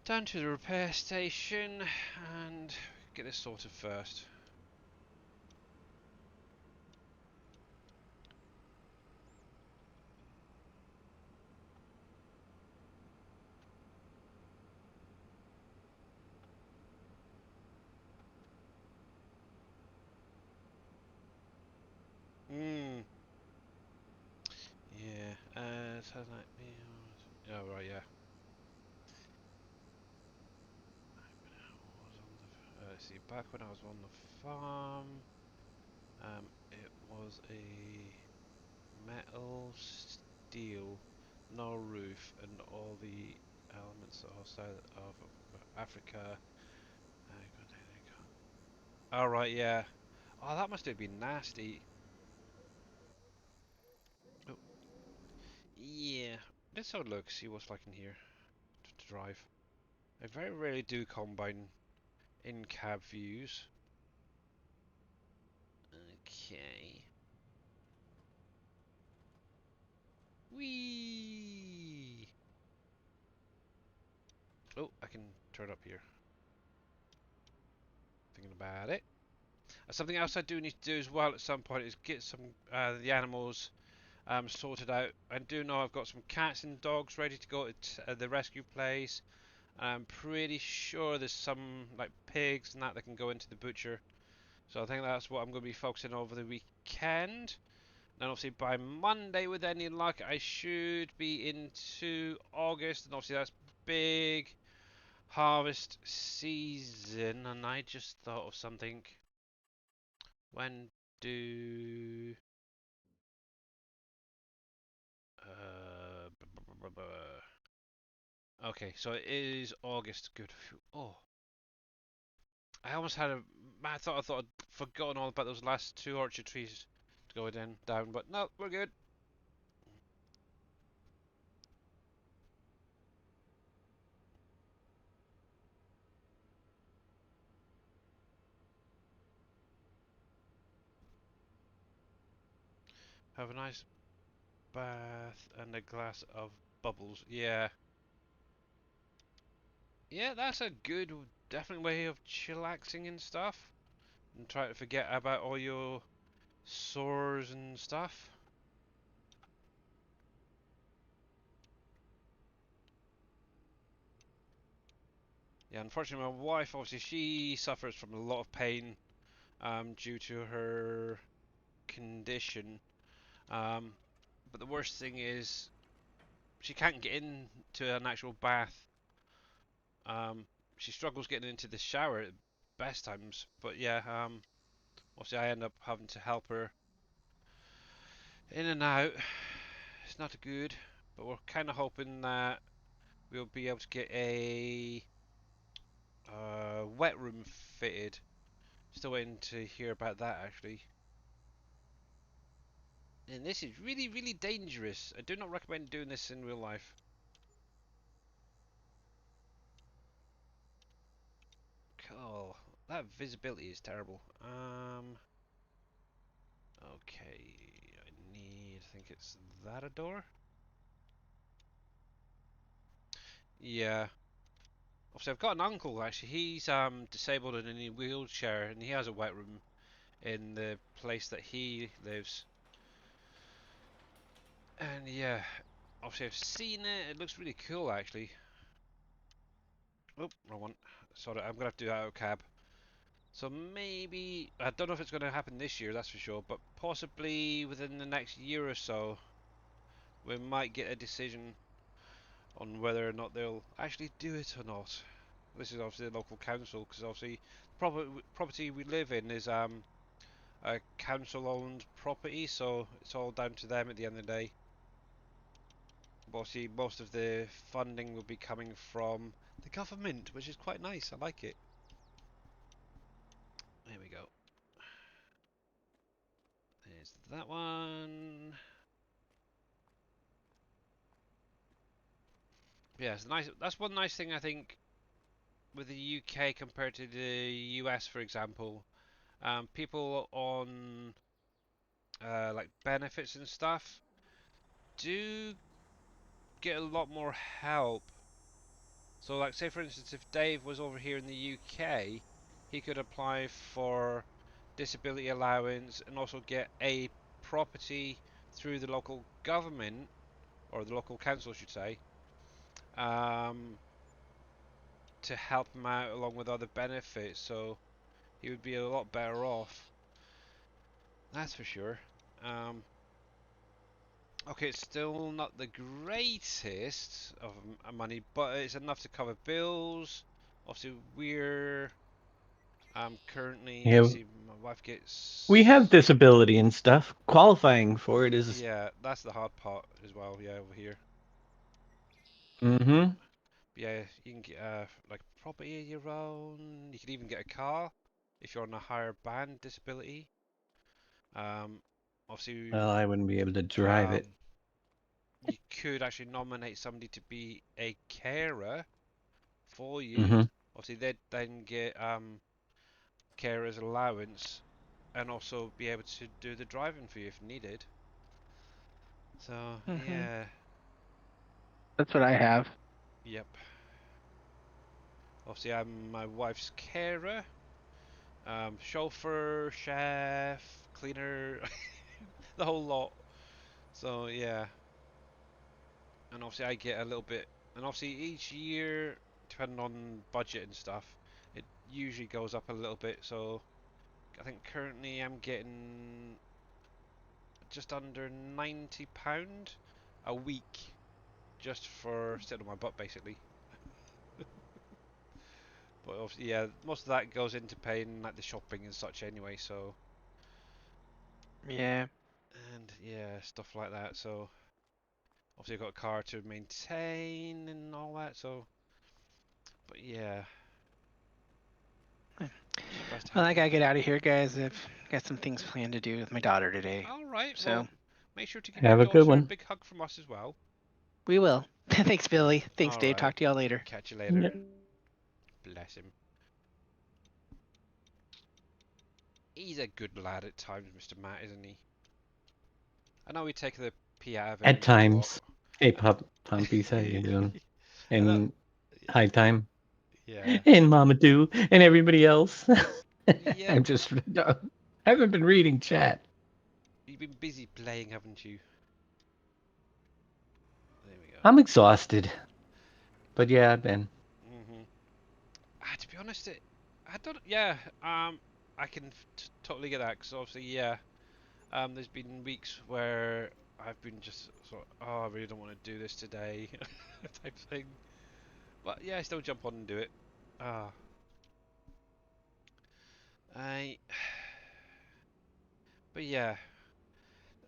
down to the repair station, and get this sorted first. Yeah, sounds like me. Oh, right, yeah. Let's see, back when I was on the farm, it was a metal, steel, no roof, and all the elements outside of Africa. Oh, right, yeah. Oh, that must have been nasty. Oh, yeah. Let's have a look, see what's like in here to drive. I very rarely do combine in-cab views. Okay. Whee! Oh, I can turn up here. Thinking about it. Something else I do need to do as well at some point is get some the animals sorted out. I do know I've got some cats and dogs ready to go at the rescue place. I'm pretty sure there's some like pigs and that can go into the butcher. So I think that's what I'm going to be focusing on over the weekend. And obviously by Monday, with any luck, I should be into August, and obviously that's big harvest season. And I just thought of something. When do okay, so it is August. Good. Phew. Oh, I almost had a. I thought I'd forgotten all about those last two orchard trees to go down, but no, we're good. Have a nice bath and a glass of bubbles. Yeah, yeah, that's a good, definite way of chillaxing and stuff, and try to forget about all your sores and stuff. Yeah, unfortunately, my wife obviously she suffers from a lot of pain due to her condition. But the worst thing is she can't get into an actual bath. She struggles getting into the shower at best times. But yeah, obviously I end up having to help her in and out. It's not good, but we're kind of hoping that we'll be able to get a wet room fitted. Still waiting to hear about that actually. And this is really, really dangerous. I do not recommend doing this in real life. Cool. That visibility is terrible. Okay. I think it's that a door? Yeah. Obviously, I've got an uncle actually. He's disabled and in a wheelchair, and he has a wet room in the place that he lives. And yeah, obviously I've seen it. It looks really cool actually. Oh, wrong one. Sorry, I'm gonna have to do that out of cab. So maybe I don't know if it's gonna happen this year, that's for sure, but possibly within the next year or so, we might get a decision on whether or not they'll actually do it or not. This is obviously the local council, because obviously the property we live in is a council-owned property, so it's all down to them at the end of the day. But obviously, most of the funding will be coming from the government, which is quite nice. I like it. There we go. There's that one. Yeah, it's nice. That's one nice thing I think with the UK compared to the US, for example. People on like benefits and stuff do get a lot more help. So, like, say for instance, if Dave was over here in the UK, he could apply for disability allowance and also get a property through the local government or the local council, I should say, um, to help him out along with other benefits. So he would be a lot better off. That's for sure. Um, okay, it's still not the greatest of money, but it's enough to cover bills. Obviously, we're currently Yeah, see my wife we have gets. disability and stuff. Qualifying for it is. Yeah, that's the hard part as well. Yeah, over here. Mm-hmm. Yeah, you can get like property of your own. You can even get a car if you're on a higher band disability. Um, obviously, Well, I wouldn't be able to drive it. um, you could actually nominate somebody to be a carer for you. Mm-hmm. Obviously, they'd then get carer's allowance and also be able to do the driving for you if needed. So Hmm. yeah, That's what I have. yep. Obviously, I'm my wife's carer, chauffeur, chef, cleaner, the whole lot. So yeah, and obviously I get a little bit, and obviously each year, depending on budget and stuff, it usually goes up a little bit. So I think currently I'm getting just under £90 a week just for sitting on my butt, basically. But obviously, yeah, most of that goes into paying like the shopping and such anyway. So Yeah. and yeah, stuff like that. So obviously I've got a car to maintain and all that. So, but yeah, just Well, have I to. gotta get out of here, guys. I've got some things planned to do with my daughter today. All right, So well, make sure to give your Have a good daughter a one. big hug from us as well. we will. Thanks, Billy. Thanks, All Dave. right, Talk to y'all later. catch you later. Yep. Bless him. He's a good lad at times, Mr. Matt, isn't he? I know we take the pee out of At him a lot. times. Hey, Pumpies, how you doing? I know. And High Time. Yeah. And Mama Do. And everybody else. Yep. I'm just. Haven't been reading chat. You've been busy playing, haven't you? There we go. I'm exhausted. But yeah, I've been. To be honest, I don't. Yeah. I can totally get that because obviously, yeah, there's been weeks where I've been just sort of, oh, I really don't want to do this today, type thing. But yeah, I still jump on and do it. Ah, I. But yeah,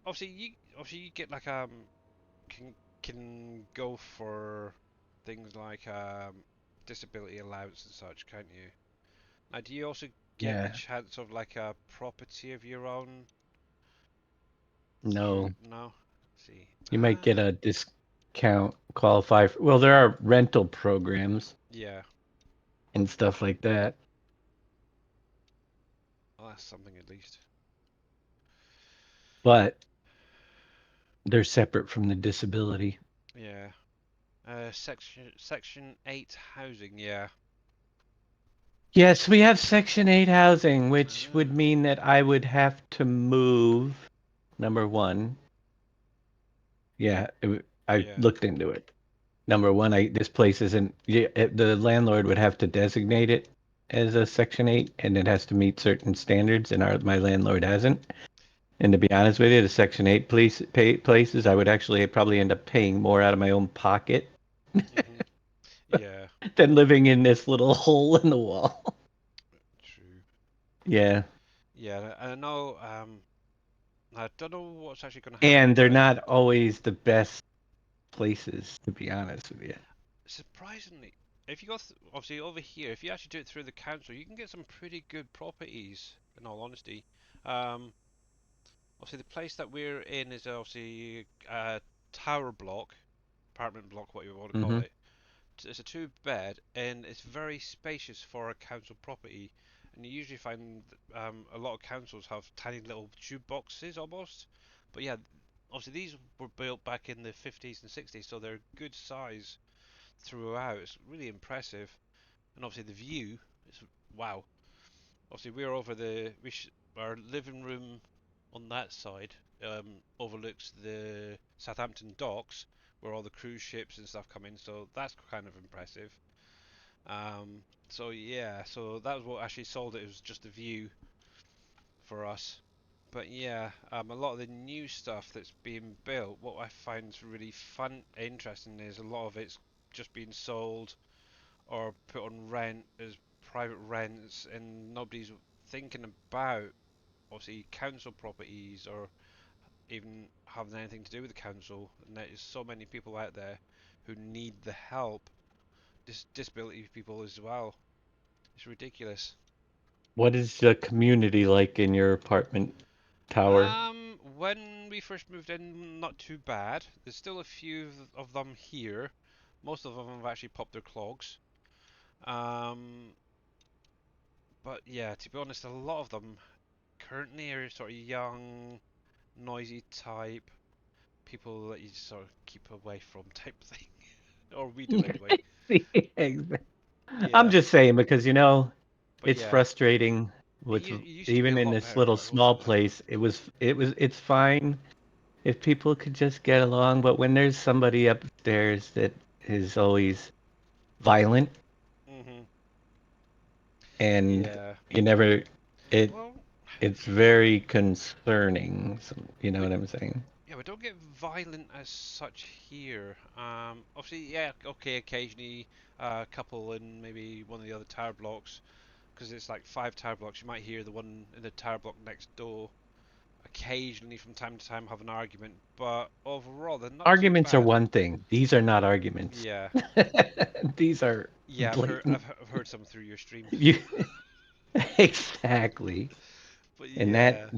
obviously you get like can go for things like disability allowance and such, can't you? Now, do you also get the Yeah. chance of like a property of your own? You No. no? See, You might get a discount qualify for, well, there are rental programs yeah, and stuff like that, well, that's something at least. but they're separate from the disability. Yeah. Section 8 housing, yeah. Yes, we have Section 8 housing, which would Ah, mean that I would have to move, number one. Yeah, I yeah. looked into it. Number one, this place isn't, yeah, the landlord would have to designate it as a Section 8, and it has to meet certain standards, and my landlord hasn't. And to be honest with you, the Section 8 places, I would actually probably end up paying more out of my own pocket Mhm. Yeah. than living in this little hole in the wall. True. Yeah. Yeah, and I know. I don't know what's actually going to happen, And they're but not always the best places, to be honest with you. surprisingly, if you go obviously over here, if you actually do it through the council, you can get some pretty good properties. In all honesty, um, obviously the place that we're in is obviously a tower block, apartment block, what you want to call Hmm. it. It's a two bed and it's very spacious for a council property. And you usually find a lot of councils have tiny little tube boxes almost. But yeah, obviously these were built back in the 50s and 60s, so they're good size throughout. It's really impressive. And obviously the view is wow. Obviously we're over our living room on that side overlooks the Southampton docks where all the cruise ships and stuff come in, so that's kind of impressive. So yeah, so that was what actually sold it. It was just the view for us. But yeah, a lot of the new stuff that's being built, what I find is really fun, interesting, is a lot of it's just being sold or put on rent as private rents, and nobody's thinking about obviously council properties or even having anything to do with the council. And there is so many people out there who need the help, disability people as well. It's ridiculous. What is the community like in your apartment tower? When we first moved in, not too bad. There's still a few of them here. Most of them have actually popped their clogs. Um, but yeah, to be honest, a lot of them currently are sort of young, noisy type people that you just sort of keep away from type thing, or we do anyway. I'm Yeah, just saying because but it's yeah, frustrating with it used to be a even in lot this better, little but it wasn't small now. place. It's fine if people could just get along, but when there's somebody upstairs that is always violent Mhm. and Yeah. you never it Well, it's very concerning. You know we what I'm saying? yeah we don't get violent as such here. Obviously, yeah, okay, occasionally a couple in maybe one of the other tower blocks, because it's like five tower blocks. You might hear the one in the tower block next door occasionally from time to time have an argument, but overall they're not too Arguments are bad. one thing. These are not arguments. Yeah, These are yeah, blatant. I've heard some through your stream. You exactly. But And yeah,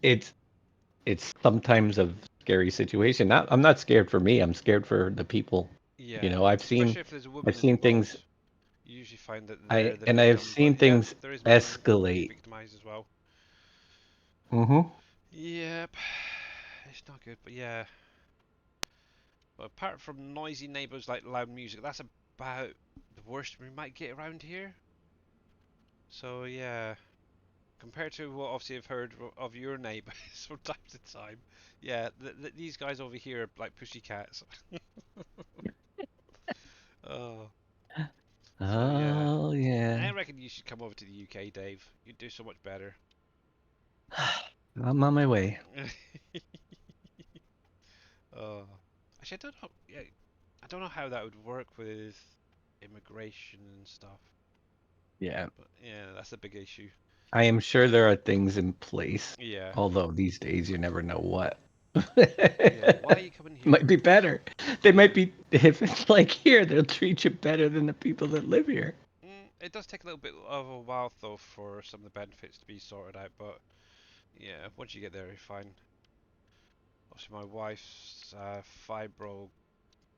it's sometimes a scary situation. I'm not scared for me. I'm scared for the people. You yeah, know, especially if there's a I've woman seen things. involved, you usually find that I they're the and I've victim. seen But yeah, things there is men being escalate. victimized as well. Hmm. Yep, it's not good. But yeah, but apart from noisy neighbors like loud music, that's about the worst we might get around here. So yeah, compared to what obviously I've heard of your neighbors from time to time, yeah, these guys over here are like pussycats. Oh, so yeah. Well, yeah. I reckon you should come over to the UK, Dave. You'd do so much better. I'm on my way. Oh, actually, I don't know. Yeah, I don't know how that would work with immigration and stuff. Yeah. But yeah, that's a big issue. I am sure there are things in place, Yeah, although these days you never know what. yeah. Why are you coming Might here? be better. They might be, if it's like here, they'll treat you better than the people that live here. It does take a little bit of a while though for some of the benefits to be sorted out, but yeah, once you get there, you're fine. Also, my wife's fibro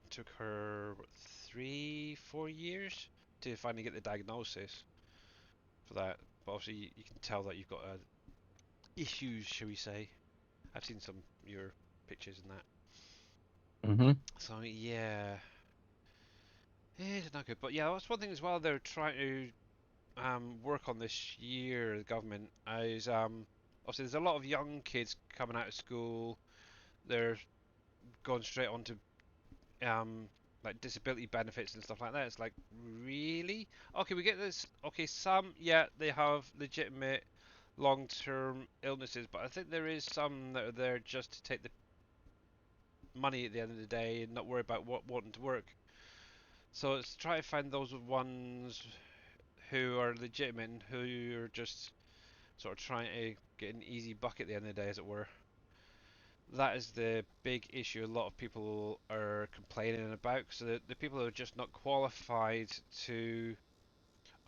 took her what, 3, 4 years to finally get the diagnosis for that. But obviously, you can tell that you've got issues, shall we say? I've seen some of your pictures and that. Mm-hmm. So yeah, it's not good. But yeah, that's one thing as well. They're trying to work on this year. The government is obviously there's a lot of young kids coming out of school. They're going straight onto um like disability benefits and stuff like that. It's like, really? Okay, we get this. Okay, some, yeah, they have legitimate long-term illnesses, but I think there is some that are there just to take the money at the end of the day and not worry about what wanting to work. So it's try to find those ones who are legitimate and who are just sort of trying to get an easy buck at the end of the day, as it were. That is the big issue a lot of people are complaining about. So the people who are just not qualified to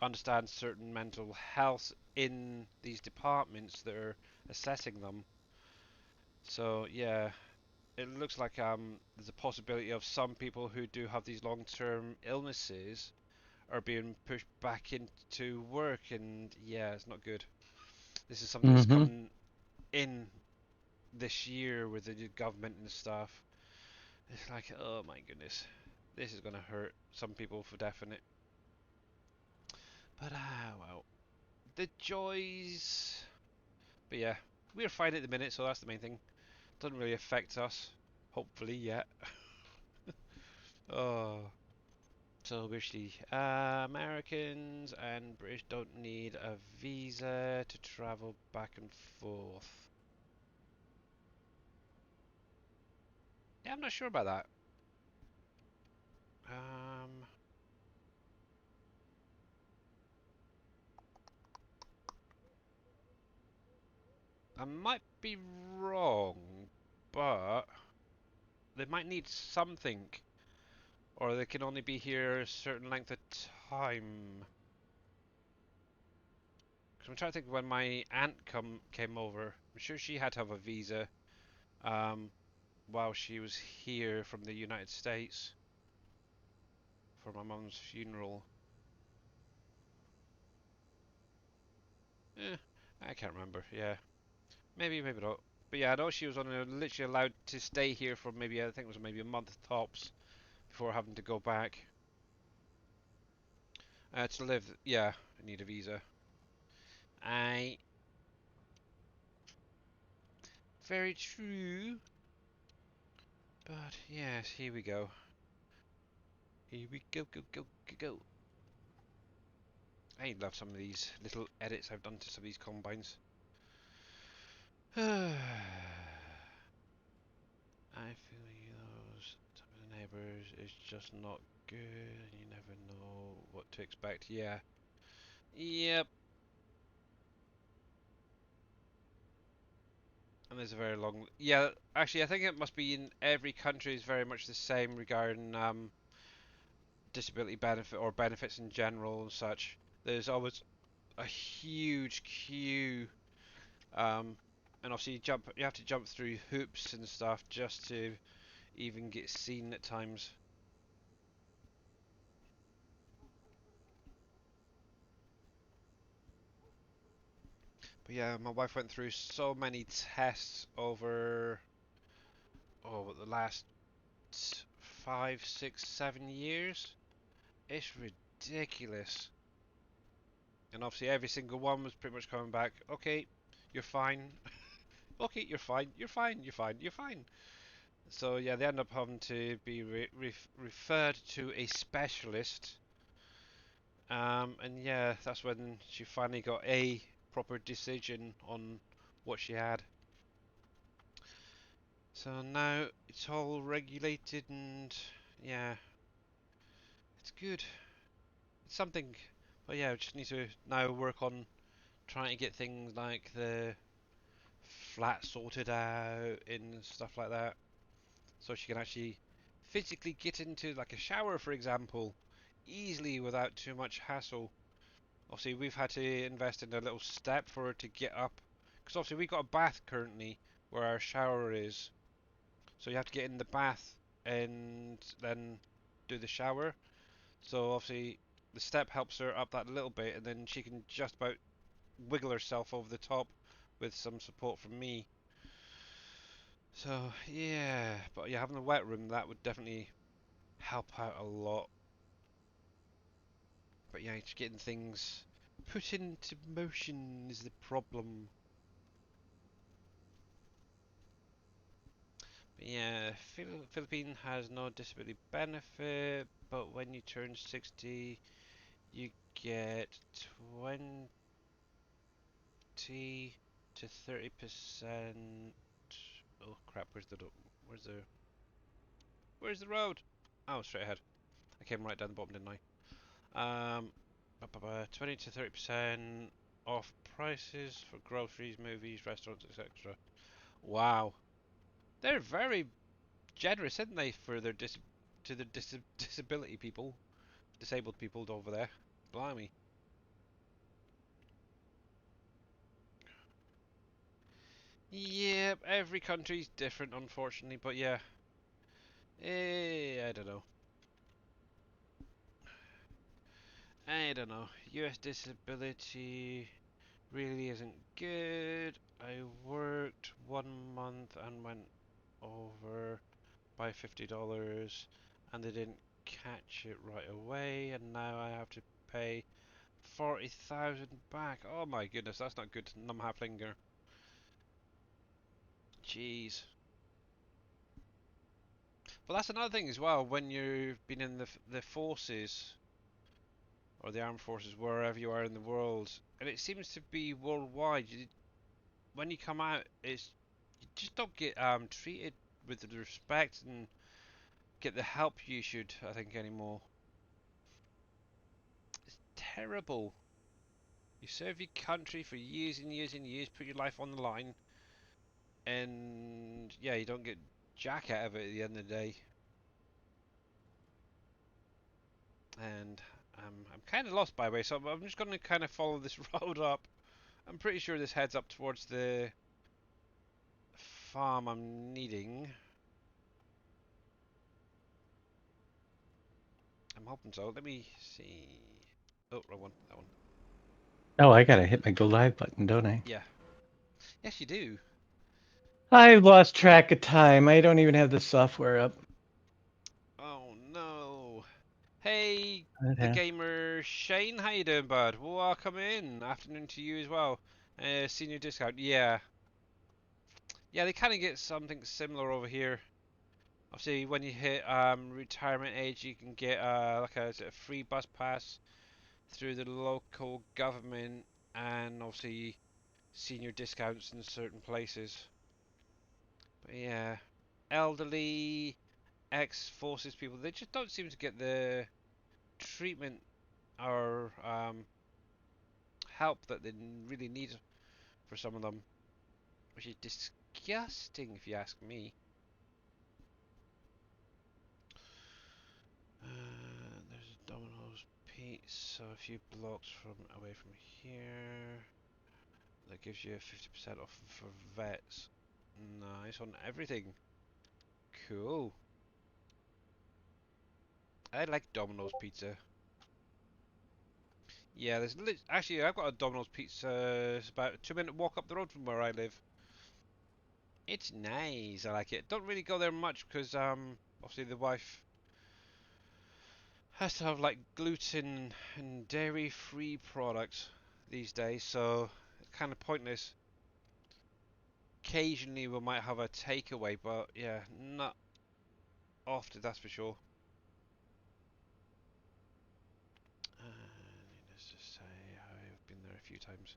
understand certain mental health in these departments that are assessing them. So yeah, it looks like there's a possibility of some people who do have these long-term illnesses are being pushed back into work, and yeah, it's not good. This is something that's Mm-hmm. coming in this year with the new government and stuff. It's like, oh my goodness, this is gonna hurt some people for definite. But well, the joys. But yeah, we're fine at the minute, so that's the main thing. Doesn't really affect us, hopefully yet. Oh, so basically, Americans and British don't need a visa to travel back and forth. Yeah, I'm not sure about that. Um, I might be wrong, but they might need something, or they can only be here a certain length of time. Because I'm trying to think when my aunt came over. I'm sure she had to have a visa um, while she was here from the United States for my mum's funeral. Eh, I can't remember. Yeah, maybe, maybe not. But yeah, I know she was only literally allowed to stay here for maybe, I think it was maybe a month tops before having to go back. To live, yeah, I need a visa. I Very true. But yes, here we go. Here we go, go, go, go, go. I love some of these little edits I've done to some of these combines. I feel those types of neighbours is just not good, and you never know what to expect. Yeah. Yep. And there's a very long. Yeah, actually, I think it must be in every country is very much the same regarding disability benefit or benefits in general and such. There's always a huge queue, um, and obviously you have to jump through hoops and stuff just to even get seen at times. But yeah, my wife went through so many tests over the last 5, 6, 7 years. It's ridiculous. And obviously every single one was pretty much coming back, okay, you're fine. Okay, you're fine, you're fine, you're fine, you're fine. So yeah, they end up having to be referred to a specialist, And yeah, that's when she finally got a proper decision on what she had. So now it's all regulated and yeah, it's good. It's something, but yeah, we just need to now work on trying to get things like the flat sorted out and stuff like that, so she can actually physically get into like a shower, for example, easily without too much hassle. Obviously, we've had to invest in a little step for her to get up, because obviously we've got a bath currently where our shower is, so you have to get in the bath and then do the shower. So obviously the step helps her up that little bit, and then she can just about wiggle herself over the top with some support from me. So yeah, but yeah, having a wet room that would definitely help out a lot. But yeah, just getting things put into motion is the problem. But yeah, Philippine has no disability benefit, but when you turn 60, you get 20 to 30%. Oh crap! Where's the road? Oh, straight ahead. I came right down the bottom, didn't I? 20 to 30% off prices for groceries, movies, restaurants, etc. Wow, they're very generous, aren't they, for their to the disability people, disabled people over there? Blimey. Yeah, every country's different, unfortunately, but yeah. I don't know. I don't know. US disability really isn't good. I worked 1 month and went over by $50 and they didn't catch it right away, and now I have to pay 40,000 back. Oh my goodness, that's not good. Numb half finger. Jeez. But that's another thing as well. When you've been in the forces or the armed forces, wherever you are in the world, and it seems to be worldwide. When you come out, you just don't get treated with the respect and get the help you should, I think, anymore. It's terrible. You serve your country for years and years and years, put your life on the line, and yeah, you don't get jack out of it at the end of the day. And I'm kind of lost by the way, so I'm just going to kind of follow this road up. I'm pretty sure this heads up towards the farm I'm needing. I'm hoping so. Let me see. Oh, wrong one. That one. Oh, I gotta hit my go live button, don't I? Yeah. Yes, you do. I've lost track of time. I don't even have the software up. Oh no. Hey, the Okay. gamer Shane, how you doing, bud? Welcome in. Afternoon to you as well. Senior discount. Yeah. Yeah, they kind of get something similar over here. Obviously, when you hit retirement age, you can get like a, is it a free bus pass through the local government, and obviously senior discounts in certain places. But yeah, elderly, ex-forces people, they just don't seem to get the treatment or help that they really need for some of them, which is disgusting if you ask me. There's a Domino's Pizza a few blocks from away from here. That gives you 50% off for vets. Nice on everything. Cool. I like Domino's Pizza. Yeah, actually I've got a Domino's Pizza. It's about a 2 minute walk up the road from where I live. It's nice. I like it. Don't really go there much because obviously the wife has to have like gluten and dairy-free products these days, so it's kind of pointless. Occasionally we might have a takeaway, but yeah, not often, that's for sure. a few times.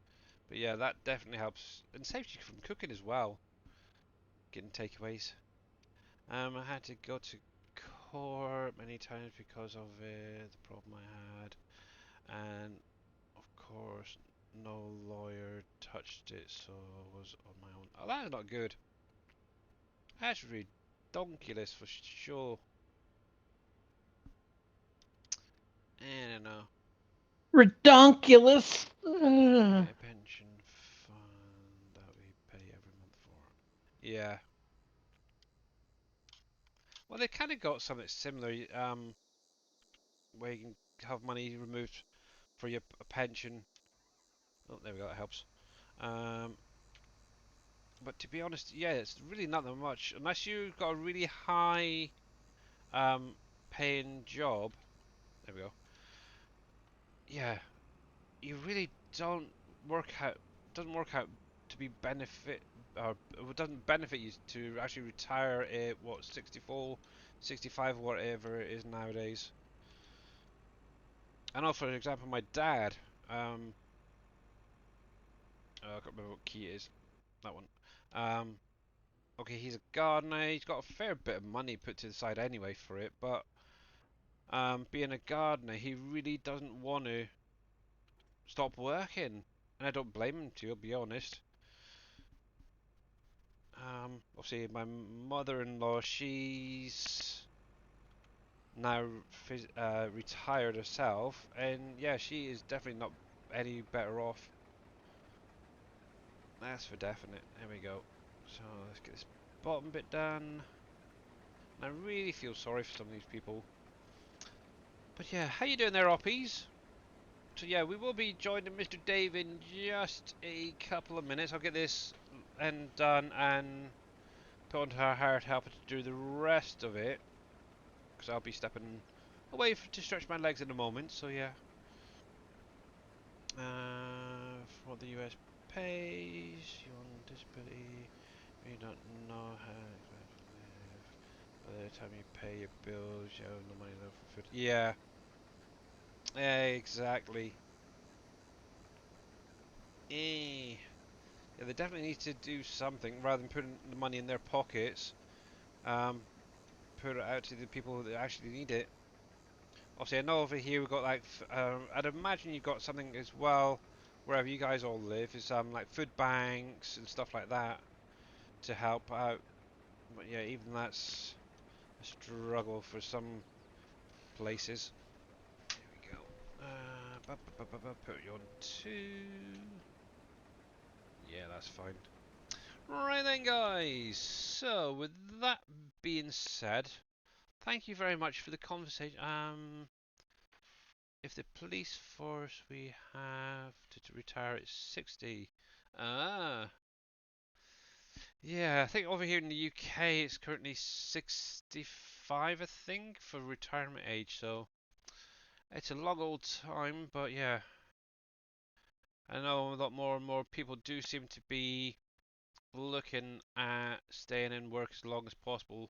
But yeah, that definitely helps and saves you from cooking as well. Getting takeaways. I had to go to court many times because of the problem I had, and of course, no lawyer touched it, so I was on my own. Oh, that's not good. That's ridiculous for sure. I don't know. Redonkulous. Get a pension fund that we pay every month for. Yeah. Well, they kind of got something similar, where you can have money removed for your pension. Oh, there we go. That helps. Um, but to be honest, yeah, it's really not that much unless you've got a really high um, paying job. There we go. Yeah, you really don't work out. Doesn't work out to be benefit or it doesn't benefit you to actually retire at what 64, 65, whatever it is nowadays. I know, for example, my dad. I can't remember what key it is. That one. Okay, he's a gardener. He's got a fair bit of money put to the side anyway for it, but being a gardener, he really doesn't want to stop working, and I don't blame him to be honest. Obviously, my mother-in-law, she's now retired herself, and yeah, she is definitely not any better off. That's for definite. There we go. So let's get this bottom bit done. And I really feel sorry for some of these people. But yeah, how you doing there, Oppies? So yeah, we will be joining Mr. Dave in just a couple of minutes. I'll get this and done and put onto our hired helper to do the rest of it. Because I'll be stepping away to stretch my legs in a moment, so yeah. For what the US pays, you on disability, you don't know how to live. By the time you pay your bills, you owe no money left for food. Yeah, exactly. Eh. Yeah, they definitely need to do something rather than putting the money in their pockets. Um, put it out to the people that actually need it. Obviously, I know over here we've got like, I'd imagine you've got something as well, wherever you guys all live, is like food banks and stuff like that to help out. But yeah, even that's a struggle for some places. There we go. Put you on 2. Yeah, that's fine. Right then, guys. So, with that being said, thank you very much for the conversation. If the police force we have to retire at 60. Ah. Yeah, I think over here in the UK it's currently 65, I think, for retirement age, so it's a long old time, but yeah. I know a lot more and more people do seem to be looking at staying in work as long as possible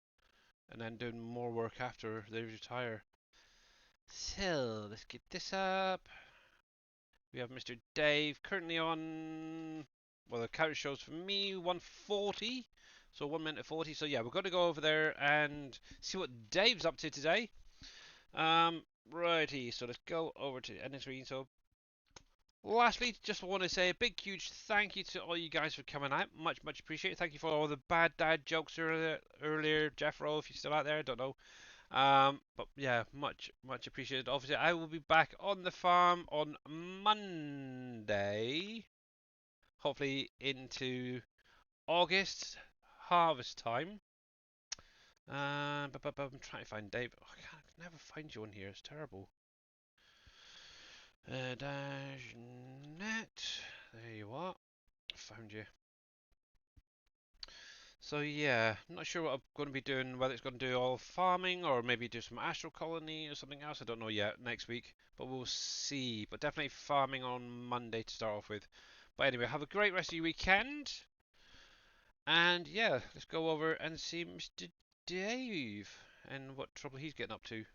and then doing more work after they retire. So, let's get this up. We have Mr. Dave currently on, well, the count shows for me 140, so 1 minute 40. So yeah, we're going to go over there and see what Dave's up to today. Righty, so let's go over to the ending screen. So lastly, just want to say a big, huge thank you to all you guys for coming out. Much, much appreciated. Thank you for all the bad dad jokes earlier. Jeff Rowe, if you're still out there, I don't know. But yeah, much, much appreciated. Obviously, I will be back on the farm on Monday. Hopefully into August, harvest time. But I'm trying to find Dave. Oh, I can't never find you on here. It's terrible. Dash net. There you are. Found you. So yeah, not sure what I'm going to be doing, whether it's going to do all farming or maybe do some astral colony or something else. I don't know yet next week, but we'll see. But definitely farming on Monday to start off with. But anyway, have a great rest of your weekend. And yeah, let's go over and see Mr. Dave and what trouble he's getting up to.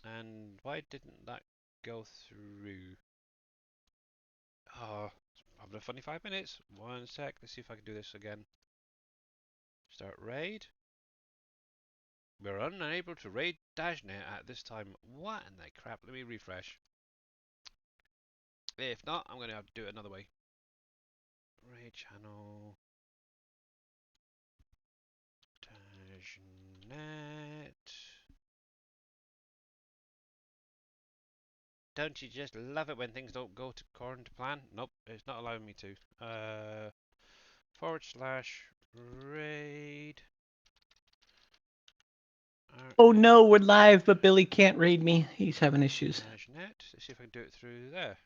And why didn't that go through? Oh, having a funny 5 minutes. 1 sec. Let's see if I can do this again. Start raid. We're unable to raid Dashnet at this time. What in the crap? Let me refresh. If not, I'm going to have to do it another way. Raid channel. Dashnet. Don't you just love it when things don't go according to plan? Nope, it's not allowing me to. /raid. Oh no, we're live, but Billy can't raid me. He's having issues. Net. Let's see if I can do it through there.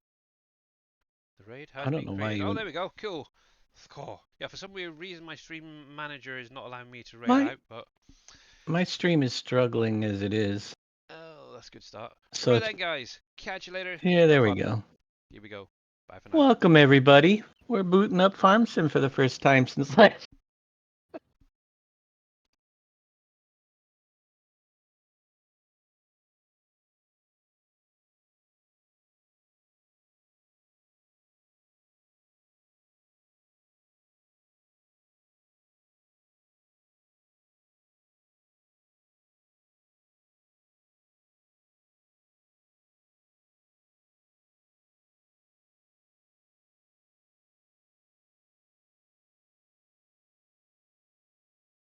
The raid I has don't been know why created. you Oh, would- there we go. Cool. Oh, yeah, for some weird reason my stream manager is not allowing me to raid My out, but my stream is struggling as it is. oh, that's a good start. So Right it's then, guys. Catch you later. yeah, there Have we fun. go. Here we go. Bye for now. Welcome everybody. We're booting up Farm Sim for the first time since last